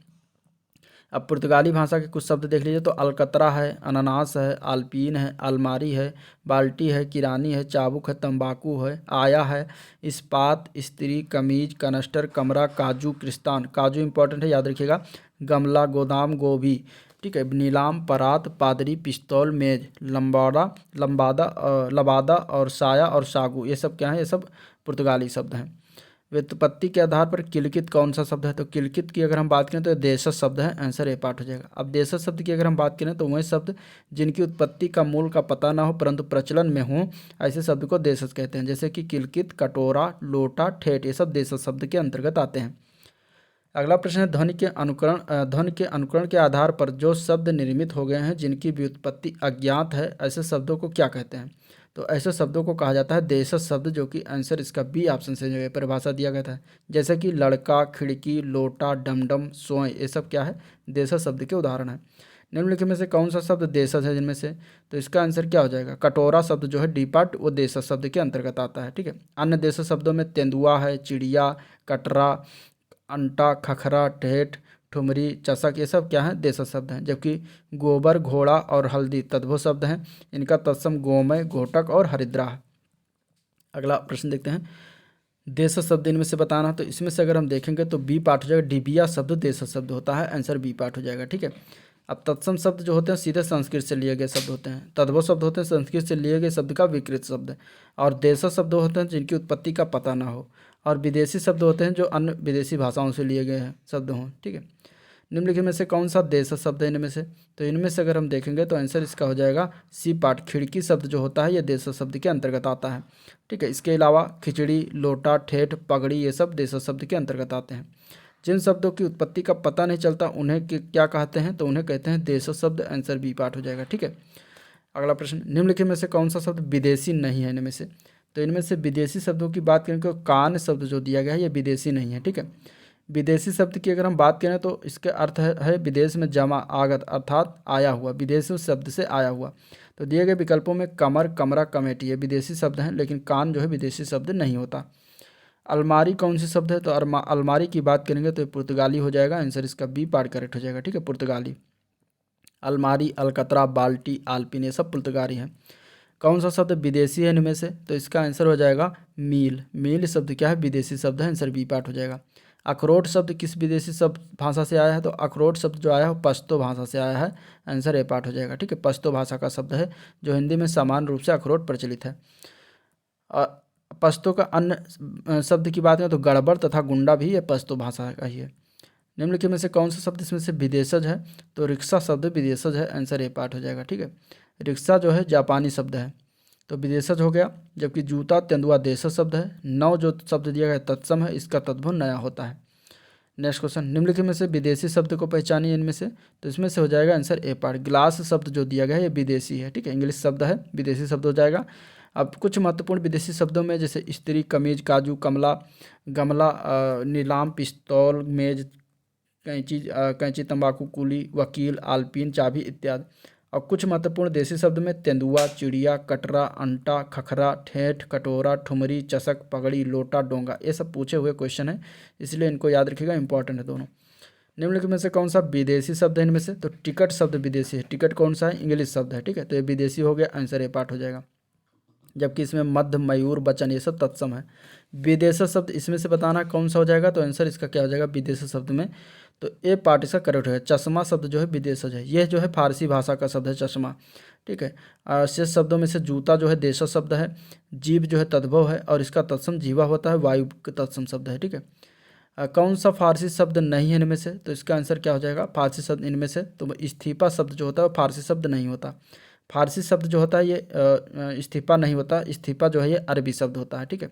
अब पुर्तगाली भाषा के कुछ शब्द देख लीजिए तो अलकतरा है, अनानास है, आल्पीन है, अलमारी है, बाल्टी है, किरानी है, चाबुक है, तंबाकू है, आया है, इस्पात, स्त्री, कमीज, कनस्टर, कमरा, काजू, क्रिस्तान, काजू इंपॉर्टेंट है याद रखिएगा, गमला, गोदाम, गोभी। ठीक है, नीलाम, परात, पादरी, पिस्तौल, मेज, लबादा और साया और सागू, ये सब क्या है? ये सब पुर्तगाली शब्द हैं। व्युत्पत्ति के आधार पर किलकित कौन सा शब्द है? तो किलकित की अगर हम बात करें तो देशज शब्द है, आंसर ए पार्ट हो जाएगा। अब देशज शब्द की अगर हम बात करें तो वही शब्द जिनकी उत्पत्ति का मूल का पता ना हो परंतु प्रचलन में हो, ऐसे शब्द को देशज कहते हैं। जैसे कि किलकित, कटोरा, लोटा, ठेठ, ये सब देशज शब्द के अंतर्गत आते हैं। अगला प्रश्न है, ध्वनि के अनुकरण के आधार पर जो शब्द निर्मित हो गए हैं जिनकी व्युत्पत्ति अज्ञात है, ऐसे शब्दों को क्या कहते हैं? तो ऐसे शब्दों को कहा जाता है देशज शब्द, जो कि आंसर इसका बी ऑप्शन से जो है परिभाषा दिया गया था। जैसे कि लड़का, खिड़की, लोटा, डमडम, सोए, ये सब क्या है? देशज शब्द के उदाहरण है। निम्नलिखित में से कौन सा शब्द देशज है जिनमें से? तो इसका आंसर क्या हो जाएगा? कटोरा शब्द जो है डी पार्ट वो देशज शब्द के अंतर्गत आता है। ठीक है, अन्य देशज शब्दों में तेंदुआ है, चिड़िया, कटरा, अंटा, खखरा, ठेठ, ठुमरी, चषक, ये सब क्या है? देशज शब्द हैं। जबकि गोबर, घोड़ा और हल्दी तद्भव शब्द हैं। इनका तत्सम गोमय, घोटक और हरिद्रा। अगला प्रश्न देखते हैं, देशज शब्द इनमें से बताना। तो इसमें से अगर हम देखेंगे तो बी पार्ट हो जाएगा, डिबिया शब्द देशज शब्द होता है, आंसर बी पार्ट हो जाएगा। ठीक है, अब तत्सम शब्द जो होते हैं सीधे संस्कृत से लिए गए शब्द होते हैं। तद्भव शब्द होते हैं संस्कृत से लिए गए शब्द का विकृत शब्द, और देशज शब्द होते हैं जिनकी उत्पत्ति का पता ना हो, और विदेशी शब्द होते हैं जो अन्य विदेशी भाषाओं से लिए गए हैं शब्द हों। ठीक है, निम्नलिखित में से कौन सा देशज शब्द है इनमें से? तो इनमें से अगर हम देखेंगे तो आंसर इसका हो जाएगा सी पार्ट। खिड़की शब्द जो होता है ये देशज शब्द के अंतर्गत आता है। ठीक है, इसके अलावा खिचड़ी, लोटा, ठेठ, पगड़ी, ये सब देशज शब्द के अंतर्गत आते हैं। जिन शब्दों की उत्पत्ति का पता नहीं चलता उन्हें क्या कहते हैं? तो उन्हें कहते हैं देशज शब्द, आंसर बी पार्ट हो जाएगा। ठीक है, अगला प्रश्न, निम्नलिखित में से कौन सा शब्द विदेशी नहीं है इनमें से? तो इनमें से विदेशी शब्दों की बात करें तो कान शब्द जो दिया गया है ये विदेशी नहीं है। ठीक है, विदेशी शब्द की अगर हम बात करें तो इसके अर्थ है विदेश में जमा, आगत, अर्थात आया हुआ, विदेशी शब्द से आया हुआ। तो दिए गए विकल्पों में कमर, कमरा, कमेटी ये विदेशी शब्द हैं, लेकिन कान जो है विदेशी शब्द नहीं होता। अलमारी कौन सी शब्द है? तो अलमारी की बात करेंगे तो पुर्तगाली हो जाएगा, आंसर इसका बी पार्ट करेक्ट हो जाएगा। ठीक है, पुर्तगाली। अलमारी, अलकतरा, बाल्टी, आल्पिन, ये सब पुर्तगाली हैं। कौन सा शब्द विदेशी है इनमें से? तो इसका आंसर हो जाएगा मील। मील शब्द क्या है? विदेशी शब्द है, आंसर बी पार्ट हो जाएगा। अखरोट शब्द किस विदेशी शब्द भाषा से आया है? तो अखरोट शब्द जो आया है वो पश्तो भाषा से आया है, आंसर ए पार्ट हो जाएगा। ठीक है, पश्तो भाषा का शब्द है जो हिंदी में समान रूप से अखरोट प्रचलित है। पश्तो का अन्य शब्द की बात करें तो गड़बड़ तथा गुंडा भी ये पश्तो भाषा का ही है। निम्नलिखित में से कौन सा शब्द इसमें से विदेशज है? तो रिक्शा शब्द विदेशज है, आंसर ए पार्ट हो जाएगा। ठीक है, रिक्शा जो है जापानी शब्द है तो विदेशज हो गया। जबकि जूता तेंदुआ देशज शब्द है। नौ जो शब्द दिया गया तत्सम है, इसका तद्भव नया होता है। नेक्स्ट क्वेश्चन, निम्नलिखित में से विदेशी शब्द को पहचानिए इनमें से, तो इसमें से हो जाएगा आंसर ए पार्ट। ग्लास शब्द जो दिया गया है ये विदेशी है। ठीक है, इंग्लिश शब्द है, विदेशी शब्द हो जाएगा। अब कुछ महत्वपूर्ण विदेशी शब्दों में जैसे स्त्री, कमीज, काजू, कमला, गमला, नीलाम, पिस्तौल, मेज, कैंची, तंबाकू, कुली, वकील, आलपीन, चाबी इत्यादि। और कुछ महत्वपूर्ण देसी शब्द में तेंदुआ, चिड़िया, कटरा, अंटा, खखरा, ठेठ, कटोरा, ठुमरी, चषक, पगड़ी, लोटा, डोंगा, ये सब पूछे हुए क्वेश्चन है, इसलिए इनको याद रखिएगा, इंपॉर्टेंट है दोनों। निम्नलिखित में से कौन सा विदेशी शब्द है इनमें से? तो टिकट शब्द विदेशी है। टिकट कौन सा है? इंग्लिश शब्द है। ठीक है, तो ये विदेशी हो गया, आंसर ए पार्ट हो जाएगा। जबकि इसमें मध्य, मयूर, वचन ये सब तत्सम है। विदेश शब्द इसमें से बताना कौन सा हो जाएगा, तो आंसर इसका क्या हो जाएगा विदेश शब्द में, तो ए पार्ट इसका करेक्ट है। चश्मा शब्द जो है विदेशज है, यह जो है फारसी भाषा का शब्द है चश्मा। ठीक है, शेष शब्दों में से जूता जो है देशज शब्द है। जीव जो है तद्भव है और इसका तत्सम जीवा होता है, वायु का तत्सम शब्द है। ठीक है, कौन सा फारसी शब्द नहीं है इनमें से, तो इसका आंसर क्या हो जाएगा फारसी शब्द इनमें से, तो इस्तीफा शब्द जो होता है वो फारसी शब्द नहीं होता। फारसी शब्द जो होता है ये इस्तीफा नहीं होता, इस्तीफा जो है ये अरबी शब्द होता है। ठीक है,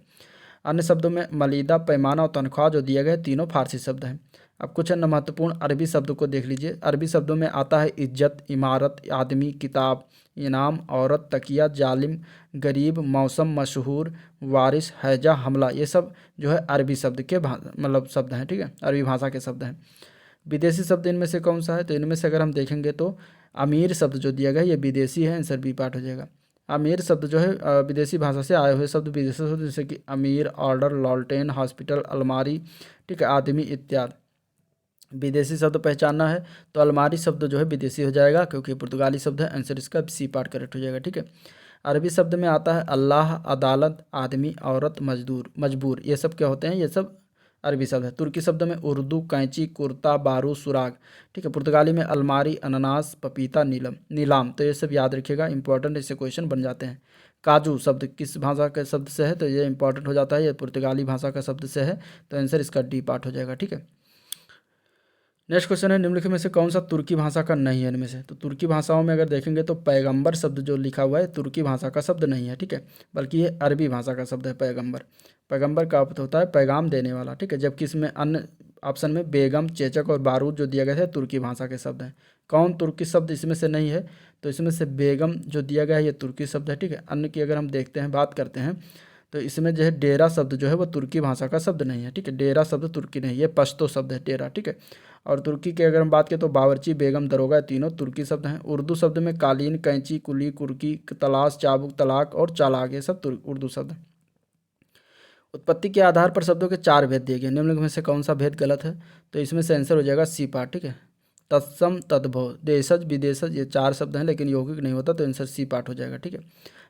अन्य शब्दों में मलीदा, पैमाना और तनख्वाह जो दिया गया है तीनों फारसी शब्द हैं। अब कुछ अन्य महत्वपूर्ण अरबी शब्द को देख लीजिए। अरबी शब्दों में आता है इज्जत, इमारत, आदमी, किताब, इनाम, औरत, तकिया, जालिम, गरीब, मौसम, मशहूर, वारिस, हैजा, हमला, ये सब जो है अरबी शब्द के मतलब शब्द हैं। ठीक है, अरबी भाषा के शब्द हैं। विदेशी शब्द इनमें से कौन सा है, तो इनमें से अगर हम देखेंगे तो अमीर शब्द जो दिया गया है ये विदेशी है, आंसर बी पार्ट हो जाएगा। अमीर शब्द जो है विदेशी भाषा से आए हुए शब्द विदेशी शब्द, जैसे कि अमीर, ऑर्डर, लॉल्टेन, हॉस्पिटल, अलमारी, ठीक है, आदमी इत्यादि। विदेशी शब्द पहचानना है तो अलमारी शब्द जो है विदेशी हो जाएगा क्योंकि पुर्तगाली शब्द है, आंसर इसका सी पार्ट करेक्ट हो जाएगा। ठीक है, अरबी शब्द में आता है अल्लाह, अदालत, आदमी, औरत, मजदूर, मजबूर, ये सब क्या होते हैं, ये सब अरबी शब्द है। तुर्की शब्द में उर्दू, कैंची, कुर्ता, बारू, सुराग। ठीक है, पुर्तगाली में अलमारी, अनानास, पपीता, नीलाम, तो ये सब याद रखिएगा, इंपॉर्टेंट इससे क्वेश्चन बन जाते हैं। काजू शब्द किस भाषा के शब्द से है, तो ये इंपॉर्टेंट हो जाता है, ये पुर्तगाली भाषा का शब्द से है, तो आंसर इसका डी पार्ट हो जाएगा। ठीक है, नेक्स्ट क्वेश्चन है निम्नलिखित में से कौन सा तुर्की भाषा का नहीं है इनमें से, तो तुर्की भाषाओं में अगर देखेंगे तो पैगंबर शब्द जो लिखा हुआ है तुर्की भाषा का शब्द नहीं है। ठीक है, बल्कि ये अरबी भाषा का शब्द है पैगंबर। पैगंबर का अर्थ होता है पैगाम देने वाला। ठीक है, जबकि इसमें अन्य ऑप्शन में बेगम, चेचक और बारूद जो दिया गया है तुर्की भाषा के शब्द हैं। कौन तुर्की शब्द इसमें से नहीं है, तो इसमें से बेगम जो दिया गया है ये तुर्की शब्द है। ठीक है, अन्य की अगर हम देखते हैं बात करते हैं तो इसमें जो है डेरा शब्द जो है वो तुर्की भाषा का शब्द नहीं है। ठीक है, डेरा शब्द तुर्की नहीं, ये पश्तो शब्द है डेरा। ठीक है, और तुर्की के अगर हम बात करें तो बावर्ची, बेगम, दरोगा, तीनों तुर्की शब्द हैं। उर्दू शब्द में कालीन, कैंची, कुली, कुर्की, तलाश, चाबुक, तलाक और चालाक, ये सब उर्दू शब्द हैं। उत्पत्ति के आधार पर शब्दों के चार भेद दिए गए, निम्नलिखित में से कौन सा भेद गलत है, तो इसमें से आंसर हो जाएगा सी पार्ट। ठीक है, तत्सम, तद्भव, देशज, विदेशज, ये चार शब्द हैं लेकिन यौगिक नहीं होता, तो आंसर सी पार्ट हो जाएगा। ठीक है,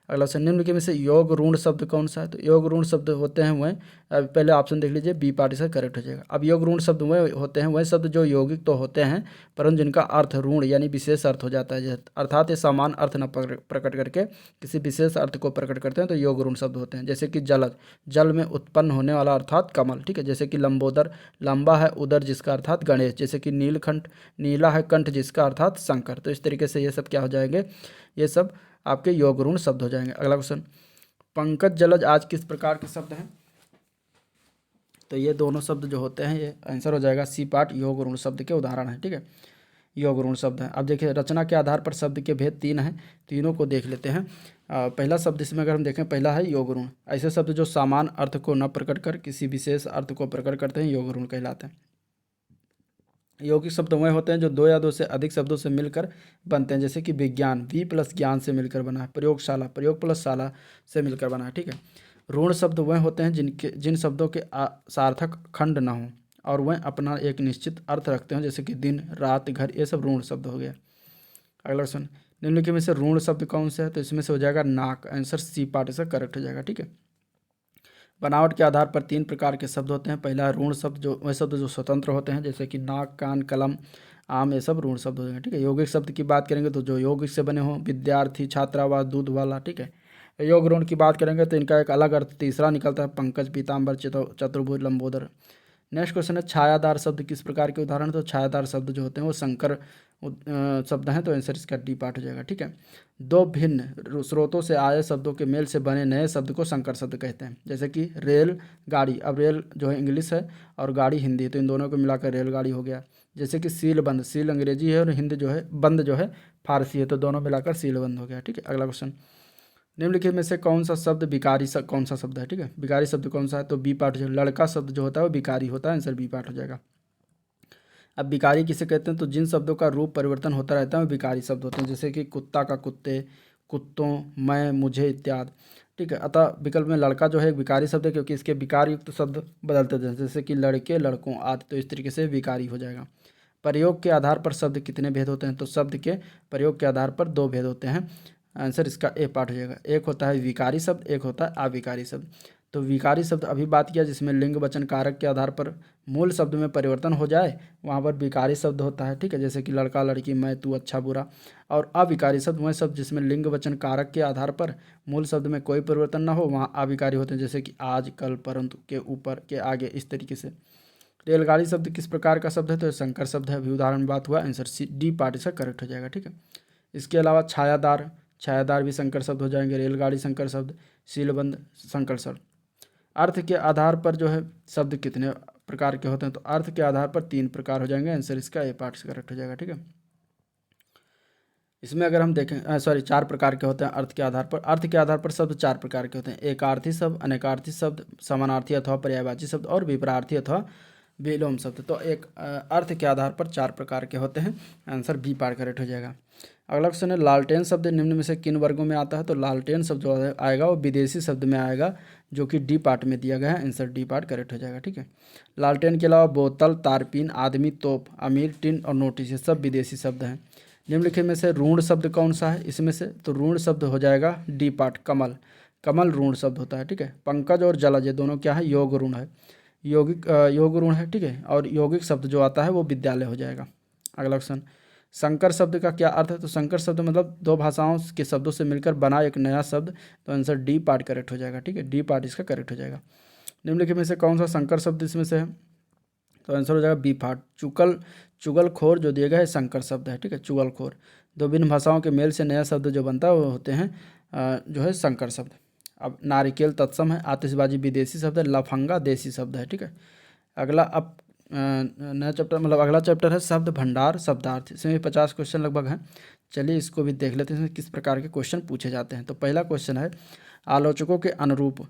अगला क्वेश्चन, निम्नलिखित में से योग ऋण शब्द कौन सा है, तो योग ऋण शब्द होते हैं वह, अब पहले ऑप्शन देख लीजिए, बी पार्ट इसका करेक्ट हो जाएगा। अब योग ऋण शब्द वह होते हैं वह शब्द जो यौगिक तो होते हैं परंतु जिनका अर्थ ऋण यानी विशेष अर्थ हो जाता है, अर्थात ये समान अर्थ न प्रकट करके किसी विशेष अर्थ को प्रकट करते हैं, तो योग ऋण शब्द होते हैं। जैसे कि जलज, जल में उत्पन्न होने वाला अर्थात कमल। ठीक है, जैसे कि लंबोदर, लंबा है उदर जिसका अर्थात गणेश। जैसे कि नीलकंठ, नीला है कंठ जिसका अर्थात शंकर। तो इस तरीके से ये सब क्या हो जाएंगे, ये सब आपके योग ऋण शब्द हो जाएंगे। अगला क्वेश्चन, पंकज, जलज आज किस प्रकार के शब्द हैं, तो ये दोनों शब्द जो होते हैं ये आंसर हो जाएगा सी पार्ट, योग ऋण शब्द के उदाहरण है। ठीक है, योग ऋण शब्द है। अब देखिए रचना के आधार पर शब्द के भेद तीन हैं, तीनों को देख लेते हैं। पहला शब्द इसमें अगर हम देखें, पहला है योग ऋण। ऐसे शब्द जो समान अर्थ को न प्रकट कर किसी विशेष अर्थ को प्रकट करते हैं योग ऋण कहलाते हैं। यौगिक शब्द वह होते हैं जो दो या दो से अधिक शब्दों से मिलकर बनते हैं, जैसे कि विज्ञान, वी प्लस ज्ञान से मिलकर बना है। प्रयोगशाला, प्रयोग प्लस शाला से मिलकर बना है। ठीक है, ऋण शब्द वह होते हैं जिन शब्दों के सार्थक खंड न हों और वह अपना एक निश्चित अर्थ रखते हैं, जैसे कि दिन, रात, घर, ये सब ऋण शब्द हो गया। अगला क्वेश्चन, निम्नलिखित में से ऋण शब्द कौन सा है, तो इसमें से हो जाएगा नाक, आंसर सी पार्ट इसका करेक्ट हो जाएगा। ठीक है, बनावट के आधार पर तीन प्रकार के शब्द होते हैं। पहला ऋण शब्द, जो वह शब्द जो स्वतंत्र होते हैं, जैसे कि नाक, कान, कलम, आम, ये सब ऋण शब्द हो जाएंगे। ठीक है, यौगिक शब्द की बात करेंगे तो जो यौगिक से बने हों, विद्यार्थी, छात्रावास, दूध वाला। ठीक है, योग ऋण की बात करेंगे तो इनका एक अलग अर्थ तीसरा निकलता है, पंकज, पीताम्बर, चतुर्भुज, लंबोदर। नेक्स्ट क्वेश्चन है छायादार शब्द किस प्रकार के उदाहरण। तो छायादार शब्द जो होते हैं वो संकर शब्द हैं, तो आंसर इसका डी पार्ट हो जाएगा। ठीक है, दो भिन्न स्रोतों से आए शब्दों के मेल से बने नए शब्द को संकर शब्द कहते हैं, जैसे कि रेल गाड़ी। अब रेल जो है इंग्लिश है और गाड़ी हिंदी है, तो इन दोनों को मिलाकर रेलगाड़ी हो गया। जैसे कि सील बंद, सील अंग्रेजी है और हिंद जो है बंद जो है फारसी है, तो दोनों मिलाकर सील बंद हो गया। ठीक है, अगला क्वेश्चन, निम्नलिखित में से कौन सा शब्द विकारी कौन सा शब्द है। ठीक है, विकारी शब्द कौन सा है, तो बी पार्ट जो लड़का शब्द जो होता है वो विकारी होता है, आंसर बी पार्ट हो जाएगा। अब विकारी किसे कहते हैं, तो जिन शब्दों का रूप परिवर्तन होता रहता है वो विकारी शब्द होते हैं, जैसे कि कुत्ता का कुत्ते, कुत्तों, मैं, मुझे इत्यादि। ठीक है, अतः विकल्प में लड़का जो है एक विकारी शब्द है, क्योंकि इसके विकार युक्त शब्द बदलते हैं, जैसे कि लड़के, लड़कों आदि, तो इस तरीके से विकारी हो जाएगा। प्रयोग के आधार पर शब्द कितने भेद होते हैं, तो शब्द के प्रयोग के आधार पर दो भेद होते हैं, आंसर इसका ए पार्ट हो जाएगा। एक होता है विकारी शब्द, एक होता है अविकारी शब्द। तो विकारी शब्द अभी बात किया जिसमें लिंग वचन कारक के आधार पर मूल शब्द में परिवर्तन हो जाए, वहाँ पर विकारी शब्द होता है। ठीक है, जैसे कि लड़का, लड़की, मैं, तू, अच्छा, बुरा। और अविकारी शब्द वह शब्द जिसमें लिंग वचन कारक के आधार पर मूल शब्द में कोई परिवर्तन न हो, वहाँ अविकारी होते हैं, जैसे कि आज, कल, परंतु, के, ऊपर, के, आगे, इस तरीके से। रेलगाड़ी शब्द किस प्रकार का शब्द है, तो संकर शब्द है, अभी उदाहरण में बात हुआ, आंसर सी डी पार्ट इसका करेक्ट हो जाएगा। ठीक है, इसके अलावा छायादार, छायादार भी संकर शब्द हो जाएंगे, रेलगाड़ी संकर शब्द, सीलबंद संकर शब्द। अर्थ के आधार पर जो है शब्द कितने प्रकार के होते हैं, तो अर्थ के आधार पर 3 प्रकार हो जाएंगे, आंसर इसका ए पार्ट से करेक्ट हो जाएगा। ठीक है, इसमें अगर हम देखें 4 प्रकार के होते हैं अर्थ के आधार पर। अर्थ के आधार पर शब्द 4 प्रकार के होते हैं, एकार्थी शब्द, अनेकार्थी शब्द, समानार्थी अथवा पर्यायवाची शब्द और विपरार्थी अथवा विलोम शब्द। तो एक अर्थ के आधार पर 4 प्रकार के होते हैं, आंसर बी पार्ट करेक्ट हो जाएगा। अगला क्वेश्चन है लालटेन शब्द निम्न में से किन वर्गों में आता है, तो लालटेन शब्द जो आएगा वो विदेशी शब्द में आएगा, जो कि डी पार्ट में दिया गया है, आंसर डी पार्ट करेक्ट हो जाएगा। ठीक है, लालटेन के अलावा बोतल, तारपीन, आदमी, तोप, अमीर, टिन और नोटिस, ये सब विदेशी शब्द हैं। निम्नलिखित में से ऋण शब्द कौन सा है इसमें से, तो ऋण शब्द हो जाएगा डी पार्ट, कमल। कमल ऋण शब्द होता है। ठीक है, पंकज और जलज ये दोनों क्या है, योग ऋण है, यौगिक योग ऋण है। ठीक है, और यौगिक शब्द जो आता है वो विद्यालय हो जाएगा। अगला क्वेश्चन, संकर शब्द का क्या अर्थ है, तो संकर शब्द मतलब 2 भाषाओं के शब्दों से मिलकर बना एक नया शब्द, तो आंसर डी पार्ट करेक्ट हो जाएगा। ठीक है, डी पार्ट इसका करेक्ट हो जाएगा। निम्नलिखित में से कौन सा संकर शब्द इसमें से है, तो आंसर हो जाएगा बी पार्ट, चुगलखोर जो दिया गया है संकर शब्द है। ठीक है, चुगलखोर, 2 भिन्न भाषाओं के मेल से नया शब्द जो बनता है वो होते हैं जो है संकर शब्द। अब नारिकेल तत्सम है, आतिशबाजी विदेशी शब्द है, लफंगा देसी शब्द है। ठीक है, अगला अब नया चैप्टर मतलब अगला चैप्टर है शब्द भंडार शब्दार्थ, इसमें 50 क्वेश्चन लगभग हैं। चलिए इसको भी देख लेते हैं इसमें किस प्रकार के क्वेश्चन पूछे जाते हैं। तो पहला क्वेश्चन है, आलोचकों के अनुरूप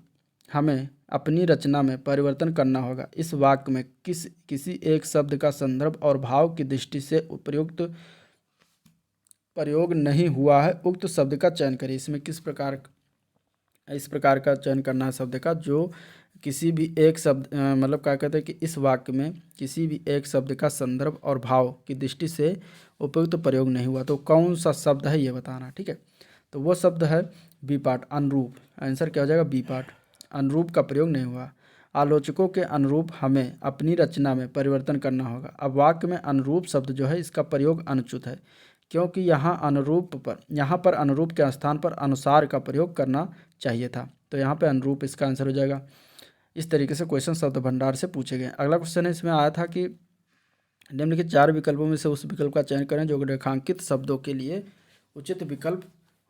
हमें अपनी रचना में परिवर्तन करना होगा, इस वाक्य में किसी एक शब्द का संदर्भ और भाव की दृष्टि से उपयुक्त प्रयोग नहीं हुआ है, उक्त शब्द का चयन करें। इसमें इस प्रकार का चयन करना है शब्द का, जो किसी भी एक शब्द मतलब क्या कहते हैं कि इस वाक्य में किसी भी एक शब्द का संदर्भ और भाव की दृष्टि से उपयुक्त प्रयोग नहीं हुआ, तो कौन सा शब्द है ये बताना। ठीक है, तो वो शब्द है बी पार्ट, अनुरूप, आंसर क्या हो जाएगा बी पार्ट, अनुरूप का प्रयोग नहीं हुआ। आलोचकों के अनुरूप हमें अपनी रचना में परिवर्तन करना होगा। अब वाक्य में अनुरूप शब्द जो है इसका प्रयोग अनुचित है, क्योंकि यहाँ पर अनुरूप के स्थान पर अनुसार का प्रयोग करना चाहिए था, तो यहाँ पे अनुरूप इसका आंसर हो जाएगा। इस तरीके से क्वेश्चन शब्द भंडार से पूछे गए। अगला क्वेश्चन है, इसमें आया था कि निम्नलिखित 4 विकल्पों में से उस विकल्प का चयन करें जो रेखांकित शब्दों के लिए उचित विकल्प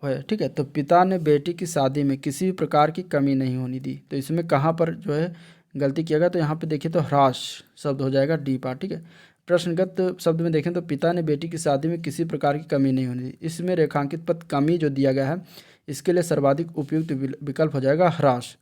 है। ठीक है, तो पिता ने बेटी की शादी में किसी भी प्रकार की कमी नहीं होने दी, तो इसमें कहाँ पर जो है गलती किया गया, तो यहाँ पे देखिए तो ह्रास शब्द हो जाएगा डी पार्ट। ठीक है, प्रश्नगत शब्द में देखें तो पिता ने बेटी की शादी में किसी प्रकार की कमी नहीं होने दी, इसमें रेखांकित पद कमी जो दिया गया है इसके लिए सर्वाधिक उपयुक्त विकल्प हो जाएगा ह्रास।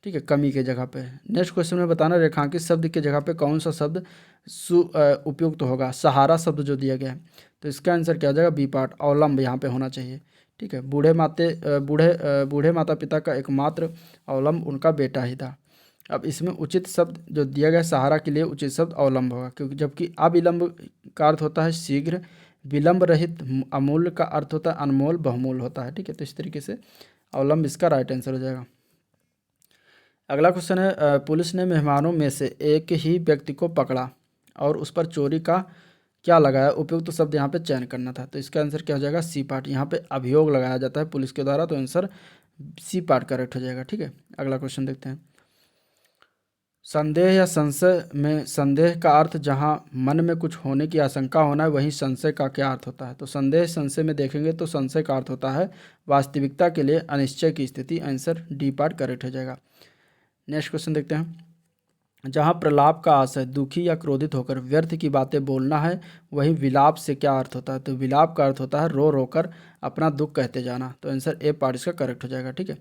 ठीक है, कमी के जगह पे। नेक्स्ट क्वेश्चन में बताना रेखांकित शब्द के जगह पे कौन सा शब्द उपयुक्त होगा, सहारा शब्द जो दिया गया है, तो इसका आंसर क्या हो जाएगा बी पार्ट, अवलंब यहाँ पे होना चाहिए। ठीक है, बूढ़े माता पिता का एकमात्र अवलंब उनका बेटा ही था। अब इसमें उचित शब्द जो दिया गया सहारा के लिए उचित शब्द अवलंब होगा, क्योंकि जबकि अविलंब का अर्थ होता है शीघ्र, विलंब रहित अमूल्य का अर्थ होता है अनमोल बहुमूल्य होता है। ठीक है, तो इस तरीके से अवलंब इसका राइट आंसर हो जाएगा। अगला क्वेश्चन है, पुलिस ने मेहमानों में से एक ही व्यक्ति को पकड़ा और उस पर चोरी का क्या लगाया, उपयुक्त तो शब्द यहाँ पे चयन करना था, तो इसका आंसर क्या हो जाएगा सी पार्ट, यहाँ पे अभियोग लगाया जाता है पुलिस के द्वारा, तो आंसर सी पार्ट करेक्ट हो जाएगा। ठीक है, अगला क्वेश्चन देखते हैं। संदेह या संशय में संदेह का अर्थ जहां मन में कुछ होने की आशंका होना है, वहीं संशय का क्या अर्थ होता है? तो संदेह संशय में देखेंगे तो संशय का अर्थ होता है वास्तविकता के लिए अनिश्चय की स्थिति। आंसर डी पार्ट करेक्ट हो जाएगा। नेक्स्ट क्वेश्चन देखते हैं। जहां प्रलाप का आशय दुखी या क्रोधित होकर व्यर्थ की बातें बोलना है, वहीं विलाप से क्या अर्थ होता है? तो विलाप का अर्थ होता है रो रो कर अपना दुख कहते जाना। तो आंसर ए पार्ट इसका करेक्ट हो जाएगा। ठीक है,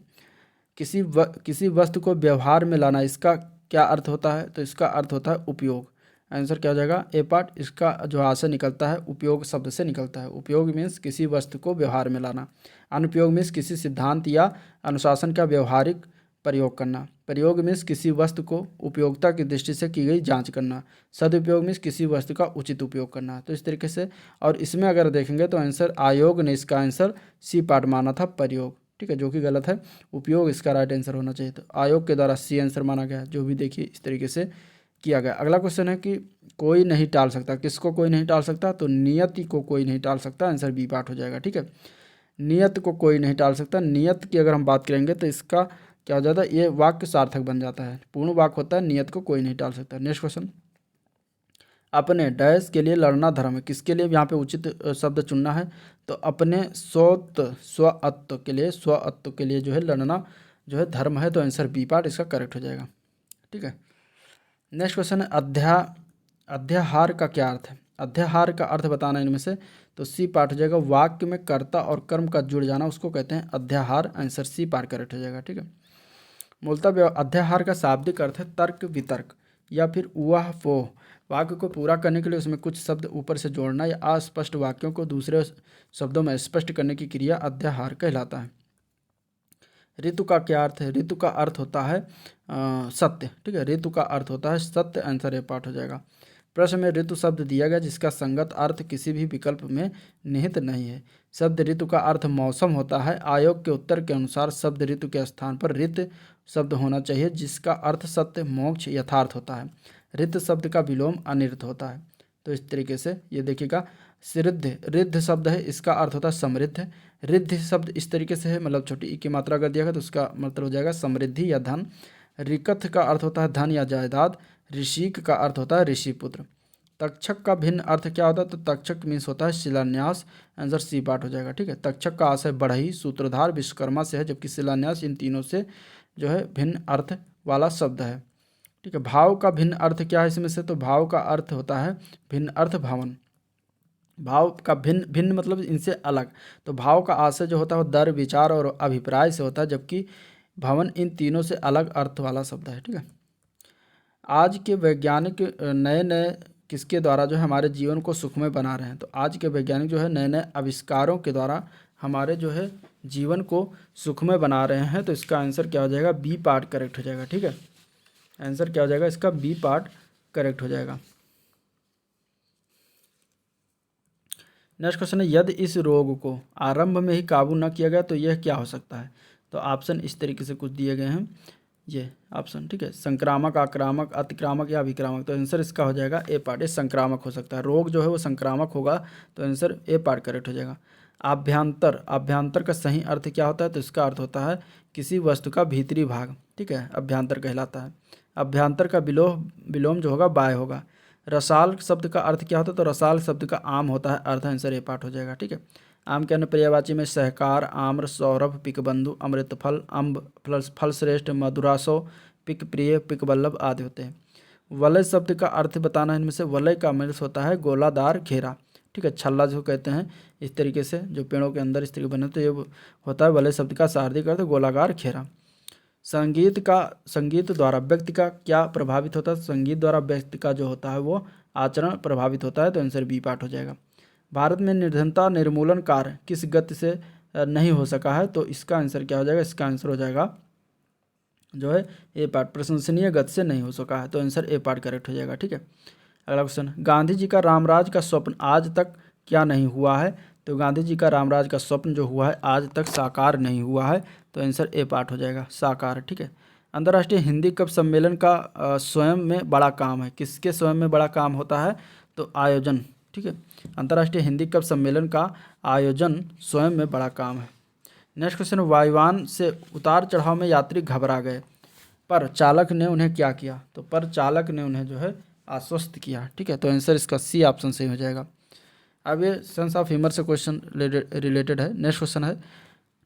किसी वस्तु को व्यवहार में लाना, इसका क्या अर्थ होता है? तो इसका अर्थ होता है उपयोग। आंसर क्या हो जाएगा? ए पार्ट। इसका जो आशय निकलता है उपयोग शब्द से निकलता है। उपयोग मीन्स किसी वस्तु को व्यवहार में लाना। अनुपयोग मीन्स किसी सिद्धांत या अनुशासन का व्यवहारिक प्रयोग करना। प्रयोग मीन्स किसी वस्तु को उपयोगिता की दृष्टि से की गई जांच करना। सदुपयोग मीन्स किसी वस्तु का उचित उपयोग करना। तो इस तरीके से, और इसमें अगर देखेंगे तो आंसर आयोग ने इसका आंसर सी पार्ट माना था, प्रयोग। ठीक है, जो कि गलत है। उपयोग इसका राइट आंसर होना चाहिए। तो आयोग के द्वारा सी आंसर माना गया, जो भी देखिए इस तरीके से किया गया। अगला क्वेश्चन है कि कोई नहीं टाल सकता। किसको कोई नहीं टाल सकता? तो नियति को कोई नहीं टाल सकता। आंसर बी पार्ट हो जाएगा। ठीक है, नियत को कोई नहीं टाल सकता। नियत की अगर हम बात करेंगे तो इसका क्या हो जाता है? ये वाक्य सार्थक बन जाता है, पूर्ण वाक्य होता है। नियत को कोई नहीं टाल सकता। Next question. अपने डैश के लिए लड़ना धर्म है। किसके लिए यहाँ पे उचित शब्द चुनना है? तो अपने स्वअत्व के लिए जो है लड़ना जो है धर्म है। तो आंसर बी पार्ट इसका करेक्ट हो जाएगा। ठीक है, नेक्स्ट क्वेश्चन है अध्याहार का क्या अर्थ है? अध्याहार का अर्थ बताना इनमें से। तो सी पार्ट हो जाएगा। वाक्य में कर्ता और कर्म का जुड़ जाना, उसको कहते हैं अध्याहार। आंसर सी पार्ट करेक्ट हो जाएगा। ठीक है, मूलतः अध्याहार का शाब्दिक अर्थ है तर्क वितर्क या फिर उवाह फोह। वाक्य को पूरा करने के लिए उसमें कुछ शब्द ऊपर से जोड़ना या अस्पष्ट वाक्यों को दूसरे शब्दों में स्पष्ट करने की क्रिया अध्याहार कहलाता है। ऋतु का क्या अर्थ है? ऋतु का अर्थ होता है सत्य। ठीक है, ऋतु का अर्थ होता है सत्य। आंसर ए पार्ट हो जाएगा। प्रश्न में ऋतु शब्द दिया गया जिसका संगत अर्थ किसी भी विकल्प में निहित नहीं है। शब्द ऋतु का अर्थ मौसम होता है। आयोग के उत्तर के अनुसार शब्द ऋतु के स्थान पर ऋत शब्द होना चाहिए जिसका अर्थ सत्य मोक्ष यथार्थ होता है। ऋत शब्द का विलोम अनिर्थ होता है। तो इस तरीके से ये देखिएगा। रिद्ध शब्द है, इसका अर्थ होता है समृद्ध। रिद्ध शब्द इस तरीके से है, मतलब छोटी ई की मात्रा अगर दिया गया तो उसका मतलब हो जाएगा समृद्धि या धन। रिकथ का अर्थ होता है धन या जायदाद। ऋषिक का अर्थ होता है ऋषि पुत्र। तक्षक का भिन्न अर्थ क्या होता है? तो तक्षक मीन्स होता है शिलान्यास। आंसर सी पार्ट हो जाएगा। ठीक है, तक्षक का आशय बढ़ई, सूत्रधार, विश्वकर्मा से है, जबकि शिलान्यास इन तीनों से जो है भिन्न अर्थ वाला शब्द है। ठीक है, भाव का भिन्न अर्थ क्या है इसमें से? तो भाव का अर्थ होता है भिन्न अर्थ भवन। भाव का भिन्न भिन्न मतलब इनसे अलग। तो भाव का आशय जो होता है वो दर, विचार और अभिप्राय से होता है, जबकि भवन इन तीनों से अलग अर्थ वाला शब्द है। ठीक है, आज के वैज्ञानिक नए नए किसके द्वारा जो है हमारे जीवन को सुखमय बना रहे हैं? तो आज के वैज्ञानिक जो है नए नए आविष्कारों के द्वारा हमारे जो है जीवन को सुखमय बना रहे हैं। तो इसका आंसर क्या हो जाएगा? बी पार्ट करेक्ट हो जाएगा। ठीक है, आंसर क्या हो जाएगा? इसका बी पार्ट करेक्ट हो जाएगा। नेक्स्ट क्वेश्चन है यदि इस रोग को आरंभ में ही काबू न किया गया तो यह क्या हो सकता है? तो ऑप्शन इस तरीके से कुछ दिए गए हैं, ये ऑप्शन। ठीक है, संक्रामक, आक्रामक, अतिक्रामक या अभिक्रामक। तो आंसर इसका हो जाएगा ए पार्ट। ये संक्रामक हो सकता है, रोग जो है वो संक्रामक होगा। तो आंसर ए पार्ट करेक्ट हो जाएगा। अभ्यंतर का सही अर्थ क्या होता है? तो इसका अर्थ होता है किसी वस्तु का भीतरी भाग। ठीक है, अभ्यंतर कहलाता है। अभ्यंतर का विलोम जो होगा बाय होगा। रसाल शब्द का अर्थ क्या होता है? तो रसाल शब्द का आम होता है अर्थ। आंसर ए पार्ट हो जाएगा। ठीक है, आम के अन्य पर्यायवाची में सहकार, आम्र, सौरभ, पिकबंधु, अमृतफल, अम्ब, फल श्रेष्ठ, मधुरासो, पिक प्रिय, पिकबल्लभ आदि होते हैं। वलय शब्द का अर्थ बताना है इनमें से। वलय का अर्थ होता है गोलादार घेरा। ठीक है, छल्ला जो कहते हैं इस तरीके से, जो पेड़ों के अंदर इस तरीके बने, तो ये होता है वलय शब्द का शाब्दिक अर्थ गोलाकार घेरा। संगीत द्वारा व्यक्ति का क्या प्रभावित होता है? संगीत द्वारा व्यक्ति का जो होता है वो आचरण प्रभावित होता है। तो आंसर बी पार्ट हो जाएगा। भारत में निर्धनता निर्मूलन कार्य किस गति से नहीं हो सका है? तो इसका आंसर क्या हो जाएगा? इसका आंसर हो जाएगा जो है ए पार्ट, प्रशंसनीय गति से नहीं हो सका है। तो आंसर ए पार्ट करेक्ट हो जाएगा। ठीक है, अगला क्वेश्चन, गांधी जी का रामराज का स्वप्न आज तक क्या नहीं हुआ है? तो गांधी जी का रामराज का स्वप्न जो हुआ है आज तक साकार नहीं हुआ है। तो आंसर ए पार्ट हो जाएगा, साकार। ठीक है, अंतर्राष्ट्रीय हिंदी कवि सम्मेलन का स्वयं में बड़ा काम है। किसके स्वयं में बड़ा काम होता है? तो आयोजन। ठीक है, अंतर्राष्ट्रीय हिंदी कवि सम्मेलन का आयोजन स्वयं में बड़ा काम है। नेक्स्ट क्वेश्चन, वायुयान से उतार चढ़ाव में यात्री घबरा गए, पर चालक ने उन्हें क्या किया? तो पर चालक ने उन्हें जो है आश्वस्त किया। ठीक है, तो आंसर इसका सी ऑप्शन सही हो जाएगा। अब ये सेंस ऑफ ह्यूमर से क्वेश्चन रिलेटेड है। नेक्स्ट क्वेश्चन है,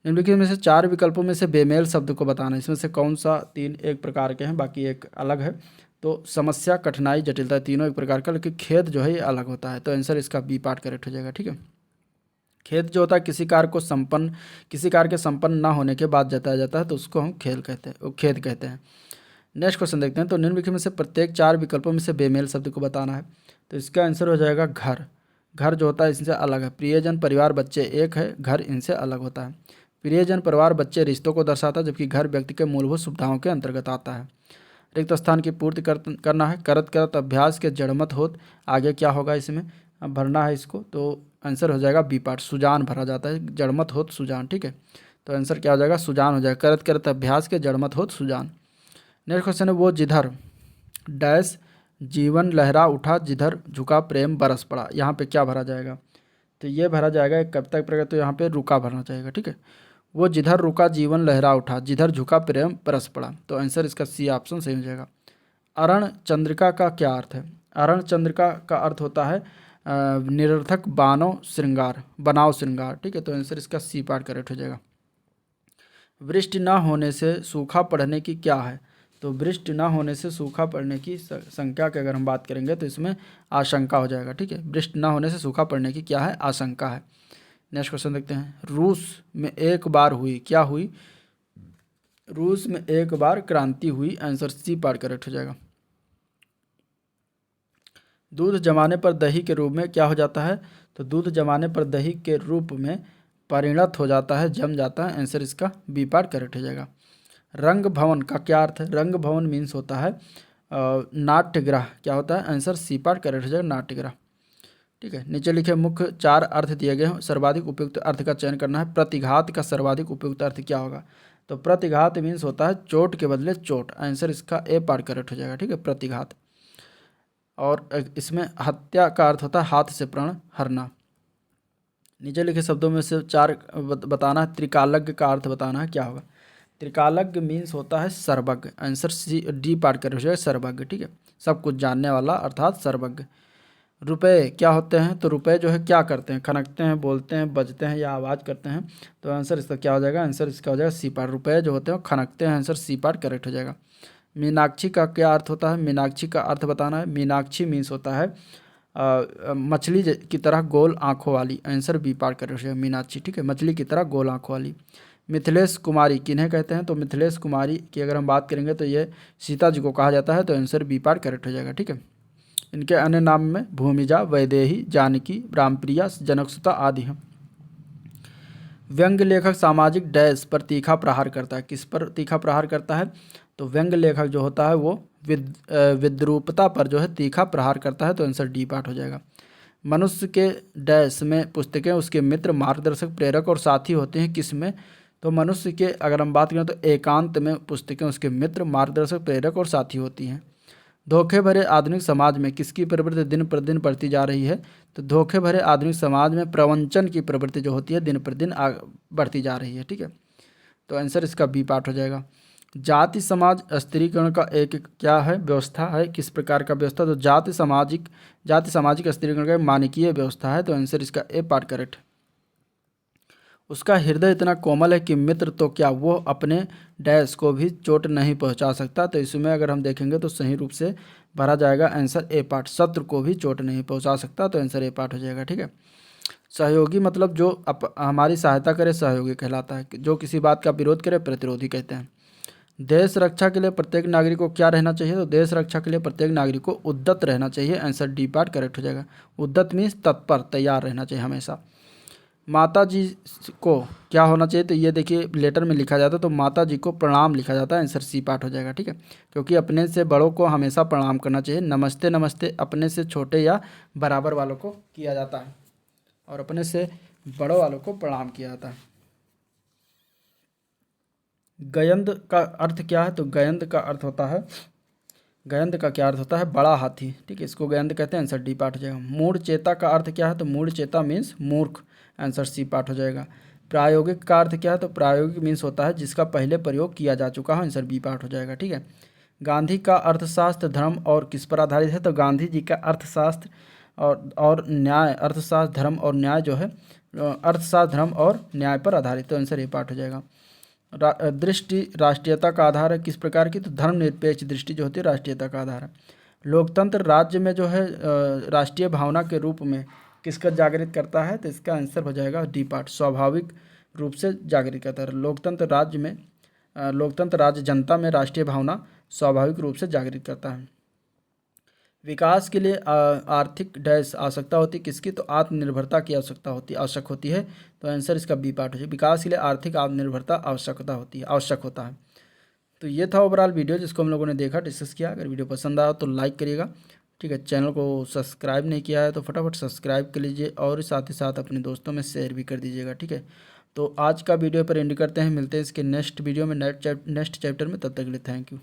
निम्नलिखित में से 4 विकल्पों में से बेमेल शब्द को बताना। इसमें से कौन सा 3 एक प्रकार के हैं, बाकी एक अलग है। तो समस्या, कठिनाई, जटिलता, तीनों एक प्रकार का, लेकिन खेद जो है ये अलग होता है। तो आंसर इसका बी पार्ट करेक्ट हो जाएगा। ठीक है, खेद जो होता है किसी कार्य के संपन्न ना होने के बाद जताया जाता है, तो उसको हम खेद कहते हैं। नेक्स्ट क्वेश्चन देखते हैं। तो निम्नलिखित में से प्रत्येक 4 विकल्पों में से बेमेल शब्द को बताना है। तो इसका आंसर हो जाएगा घर। घर जो होता है इनसे अलग है। प्रियजन, परिवार, बच्चे एक है, घर इनसे अलग होता है। प्रियजन, परिवार, बच्चे रिश्तों को दर्शाता है, जबकि घर व्यक्ति के मूलभूत सुविधाओं के अंतर्गत आता है। रिक्त स्थान की पूर्ति करना है। करत करत अभ्यास के जड़मत होत, आगे क्या होगा इसमें, अब भरना है इसको। तो आंसर हो जाएगा बी पार्ट, सुजान भरा जाता है, जड़मत होत सुजान। ठीक है, तो आंसर क्या हो जाएगा, सुजान हो जाएगा। करत करत अभ्यास के जड़मत होत सुजान। नेक्स्ट क्वेश्चन है, वो जिधर डैश जीवन लहरा उठा, जिधर झुका प्रेम बरस पड़ा। यहाँ पे क्या भरा जाएगा? तो ये भरा जाएगा एक कविता के प्रकार, तो यहाँ पे रुका भरना चाहिए। ठीक है, वो जिधर रुका जीवन लहरा उठा, जिधर झुका प्रेम बरस पड़ा। तो आंसर इसका सी ऑप्शन सही हो जाएगा। अरण चंद्रिका का क्या अर्थ है? अरण चंद्रिका का अर्थ होता है निरर्थक बनाव श्रृंगार। ठीक है, तो आंसर इसका सी पार्ट करेक्ट हो जाएगा। वृष्टि न होने से सूखा पड़ने की क्या है? तो वृष्टि न होने से सूखा पड़ने की संख्या की अगर हम बात करेंगे तो इसमें आशंका हो जाएगा। ठीक है, वृष्टि न होने से सूखा पड़ने की क्या है? आशंका है। नेक्स्ट क्वेश्चन देखते हैं। रूस में एक बार हुई, क्या हुई? रूस में एक बार क्रांति हुई। आंसर सी पार्ट करेक्ट हो जाएगा। दूध जमाने पर दही के रूप में क्या हो जाता है? तो दूध जमाने पर दही के रूप में परिणत हो जाता है, जम जाता है। आंसर इसका बी पार्ट करेक्ट हो जाएगा। रंग भवन का क्या अर्थ है? रंग भवन मीन्स होता है नाट्यगृह। क्या होता है? आंसर सी पार्ट करेक्ट हो जाएगा, नाट्यगृह। ठीक है, नीचे लिखे मुख्य 4 अर्थ दिए गए हैं, सर्वाधिक उपयुक्त अर्थ का चयन करना है। प्रतिघात का सर्वाधिक उपयुक्त अर्थ क्या होगा? तो प्रतिघात मीन्स होता है चोट के बदले चोट। आंसर इसका ए पार्ट करेक्ट हो जाएगा। ठीक है, प्रतिघात। और इसमें हत्या का अर्थ होता है हाथ से प्राण हरना। नीचे लिखे शब्दों में से 4 बताना है। त्रिकालज्ञ का अर्थ बताना है, क्या होगा? त्रिकालज्ञ मीन्स होता है सर्वज्ञ। Answer C D part correct हो जाएगा, सर्वज्ञ। ठीक है, सब कुछ जानने वाला अर्थात सर्वज्ञ। रुपए क्या होते हैं? तो रुपए जो है क्या करते हैं? खनकते हैं, बोलते हैं, बजते हैं या आवाज़ करते हैं। तो आंसर इसका क्या हो जाएगा? आंसर इसका हो जाएगा सी पार्ट। रुपए जो होते हैं वो खनकते हैं। आंसर सी पार्ट करेक्ट हो जाएगा। मीनाक्षी का क्या अर्थ होता है? मीनाक्षी का अर्थ बताना है। मीनाक्षी मीन्स होता है मछली की तरह गोल आँखों वाली। आंसर बी पार्ट करेक्ट हो जाएगा, मीनाक्षी। ठीक है, मछली की तरह गोल आँखों वाली। मिथिलेश कुमारी किन्हें कहते हैं? तो मिथिलेश कुमारी की अगर हम बात करेंगे तो ये सीता जी को कहा जाता है। तो आंसर बी पार्ट करेक्ट हो जाएगा। ठीक है, इनके अन्य नाम में भूमिजा, वैदेही, जानकी, रामप्रिया, जनकसुता आदि हैं। व्यंग लेखक सामाजिक डैश पर तीखा प्रहार करता है। किस पर तीखा प्रहार करता है? तो व्यंग लेखक जो होता है वो विद्रूपता पर जो है तीखा प्रहार करता है। तो आंसर डी पार्ट हो जाएगा। मनुष्य के डैश में पुस्तकें उसके मित्र, मार्गदर्शक, प्रेरक और साथी होते हैं। किस में? तो मनुष्य के अगर हम बात करें तो एकांत में पुस्तकें उसके मित्र, मार्गदर्शक, प्रेरक और साथी होती हैं। धोखे भरे आधुनिक समाज में किसकी प्रवृत्ति दिन प्रतिदिन बढ़ती जा रही है? तो धोखे भरे आधुनिक समाज में प्रवंचन की प्रवृत्ति जो होती है दिन प्रतिदिन बढ़ती जा रही है। ठीक है, तो आंसर इसका बी पार्ट हो जाएगा। जाति समाज स्त्रीकरण का एक क्या है? व्यवस्था है। किस प्रकार का व्यवस्था? तो जाति सामाजिक स्त्रीकरण का मानकीय व्यवस्था है। तो आंसर इसका ए पार्ट करेक्ट। उसका हृदय इतना कोमल है कि मित्र तो क्या वो अपने डैश को भी चोट नहीं पहुंचा सकता। तो इसमें अगर हम देखेंगे तो सही रूप से भरा जाएगा आंसर ए पार्ट। शत्रु को भी चोट नहीं पहुंचा सकता। तो आंसर ए पार्ट हो जाएगा। ठीक है, सहयोगी मतलब जो हमारी सहायता करे सहयोगी कहलाता है। जो किसी बात का विरोध करे प्रतिरोधी कहते हैं। देश रक्षा के लिए प्रत्येक नागरिक को क्या रहना चाहिए? तो देश रक्षा के लिए प्रत्येक नागरिक को उद्यत रहना चाहिए। आंसर डी पार्ट करेक्ट हो जाएगा। उद्यत मीन्स तत्पर, तैयार रहना चाहिए हमेशा। माता जी को क्या होना चाहिए? तो ये देखिए लेटर में लिखा जाता है, तो माता जी को प्रणाम लिखा जाता है। आंसर सी पार्ट हो जाएगा। ठीक है, क्योंकि अपने से बड़ों को हमेशा प्रणाम करना चाहिए। नमस्ते नमस्ते अपने से छोटे या बराबर वालों को किया जाता है और अपने से बड़ों वालों को प्रणाम किया जाता है। गयंद का अर्थ क्या है? तो गयंद का अर्थ होता है, गयंद का क्या अर्थ होता है? बड़ा हाथी। ठीक है, इसको गयंद कहते हैं। आंसर डी पार्ट हो जाएगा। मूढ़ चेता का अर्थ क्या है? तो मूढ़ चेता मीन्स मूर्ख। आंसर सी पार्ट हो जाएगा। प्रायोगिक का अर्थ क्या है, तो प्रायोगिक मीन्स होता है जिसका पहले प्रयोग किया जा चुका हो। आंसर बी पार्ट हो जाएगा। ठीक है। गांधी का अर्थशास्त्र धर्म और किस पर आधारित है, तो गांधी जी का अर्थशास्त्र और न्याय, अर्थशास्त्र धर्म और न्याय जो है, अर्थशास्त्र धर्म और न्याय पर आधारित, तो आंसर ए पार्ट हो जाएगा। दृष्टि राष्ट्रीयता का आधार है किस प्रकार की, तो धर्मनिरपेक्ष दृष्टि जो होती है राष्ट्रीयता का आधार है। लोकतंत्र राज्य में जो है राष्ट्रीय भावना के रूप में किसका जागृत करता है, तो इसका आंसर हो जाएगा डी पार्ट, स्वाभाविक रूप से जागृत करता है। लोकतंत्र राज्य जनता में राष्ट्रीय भावना स्वाभाविक रूप से जागृत करता है। विकास के लिए आर्थिक डैश आवश्यकता होती है किसकी, तो आत्मनिर्भरता की आवश्यक होती है, तो आंसर इसका बी पार्ट हो जाए। विकास के लिए आर्थिक आत्मनिर्भरता आवश्यक होता है। तो ये था ओवरऑल वीडियो जिसको हम लोगों ने देखा, डिस्कस किया। अगर वीडियो पसंद आया तो लाइक करिएगा। ठीक है। चैनल को सब्सक्राइब नहीं किया है तो फटाफट सब्सक्राइब कर लीजिए और साथ ही साथ अपने दोस्तों में शेयर भी कर दीजिएगा। ठीक है। तो आज का वीडियो पर एंड करते हैं, मिलते हैं इसके नेक्स्ट वीडियो में नेक्स्ट चैप्टर में। तब तक के लिए थैंक यू।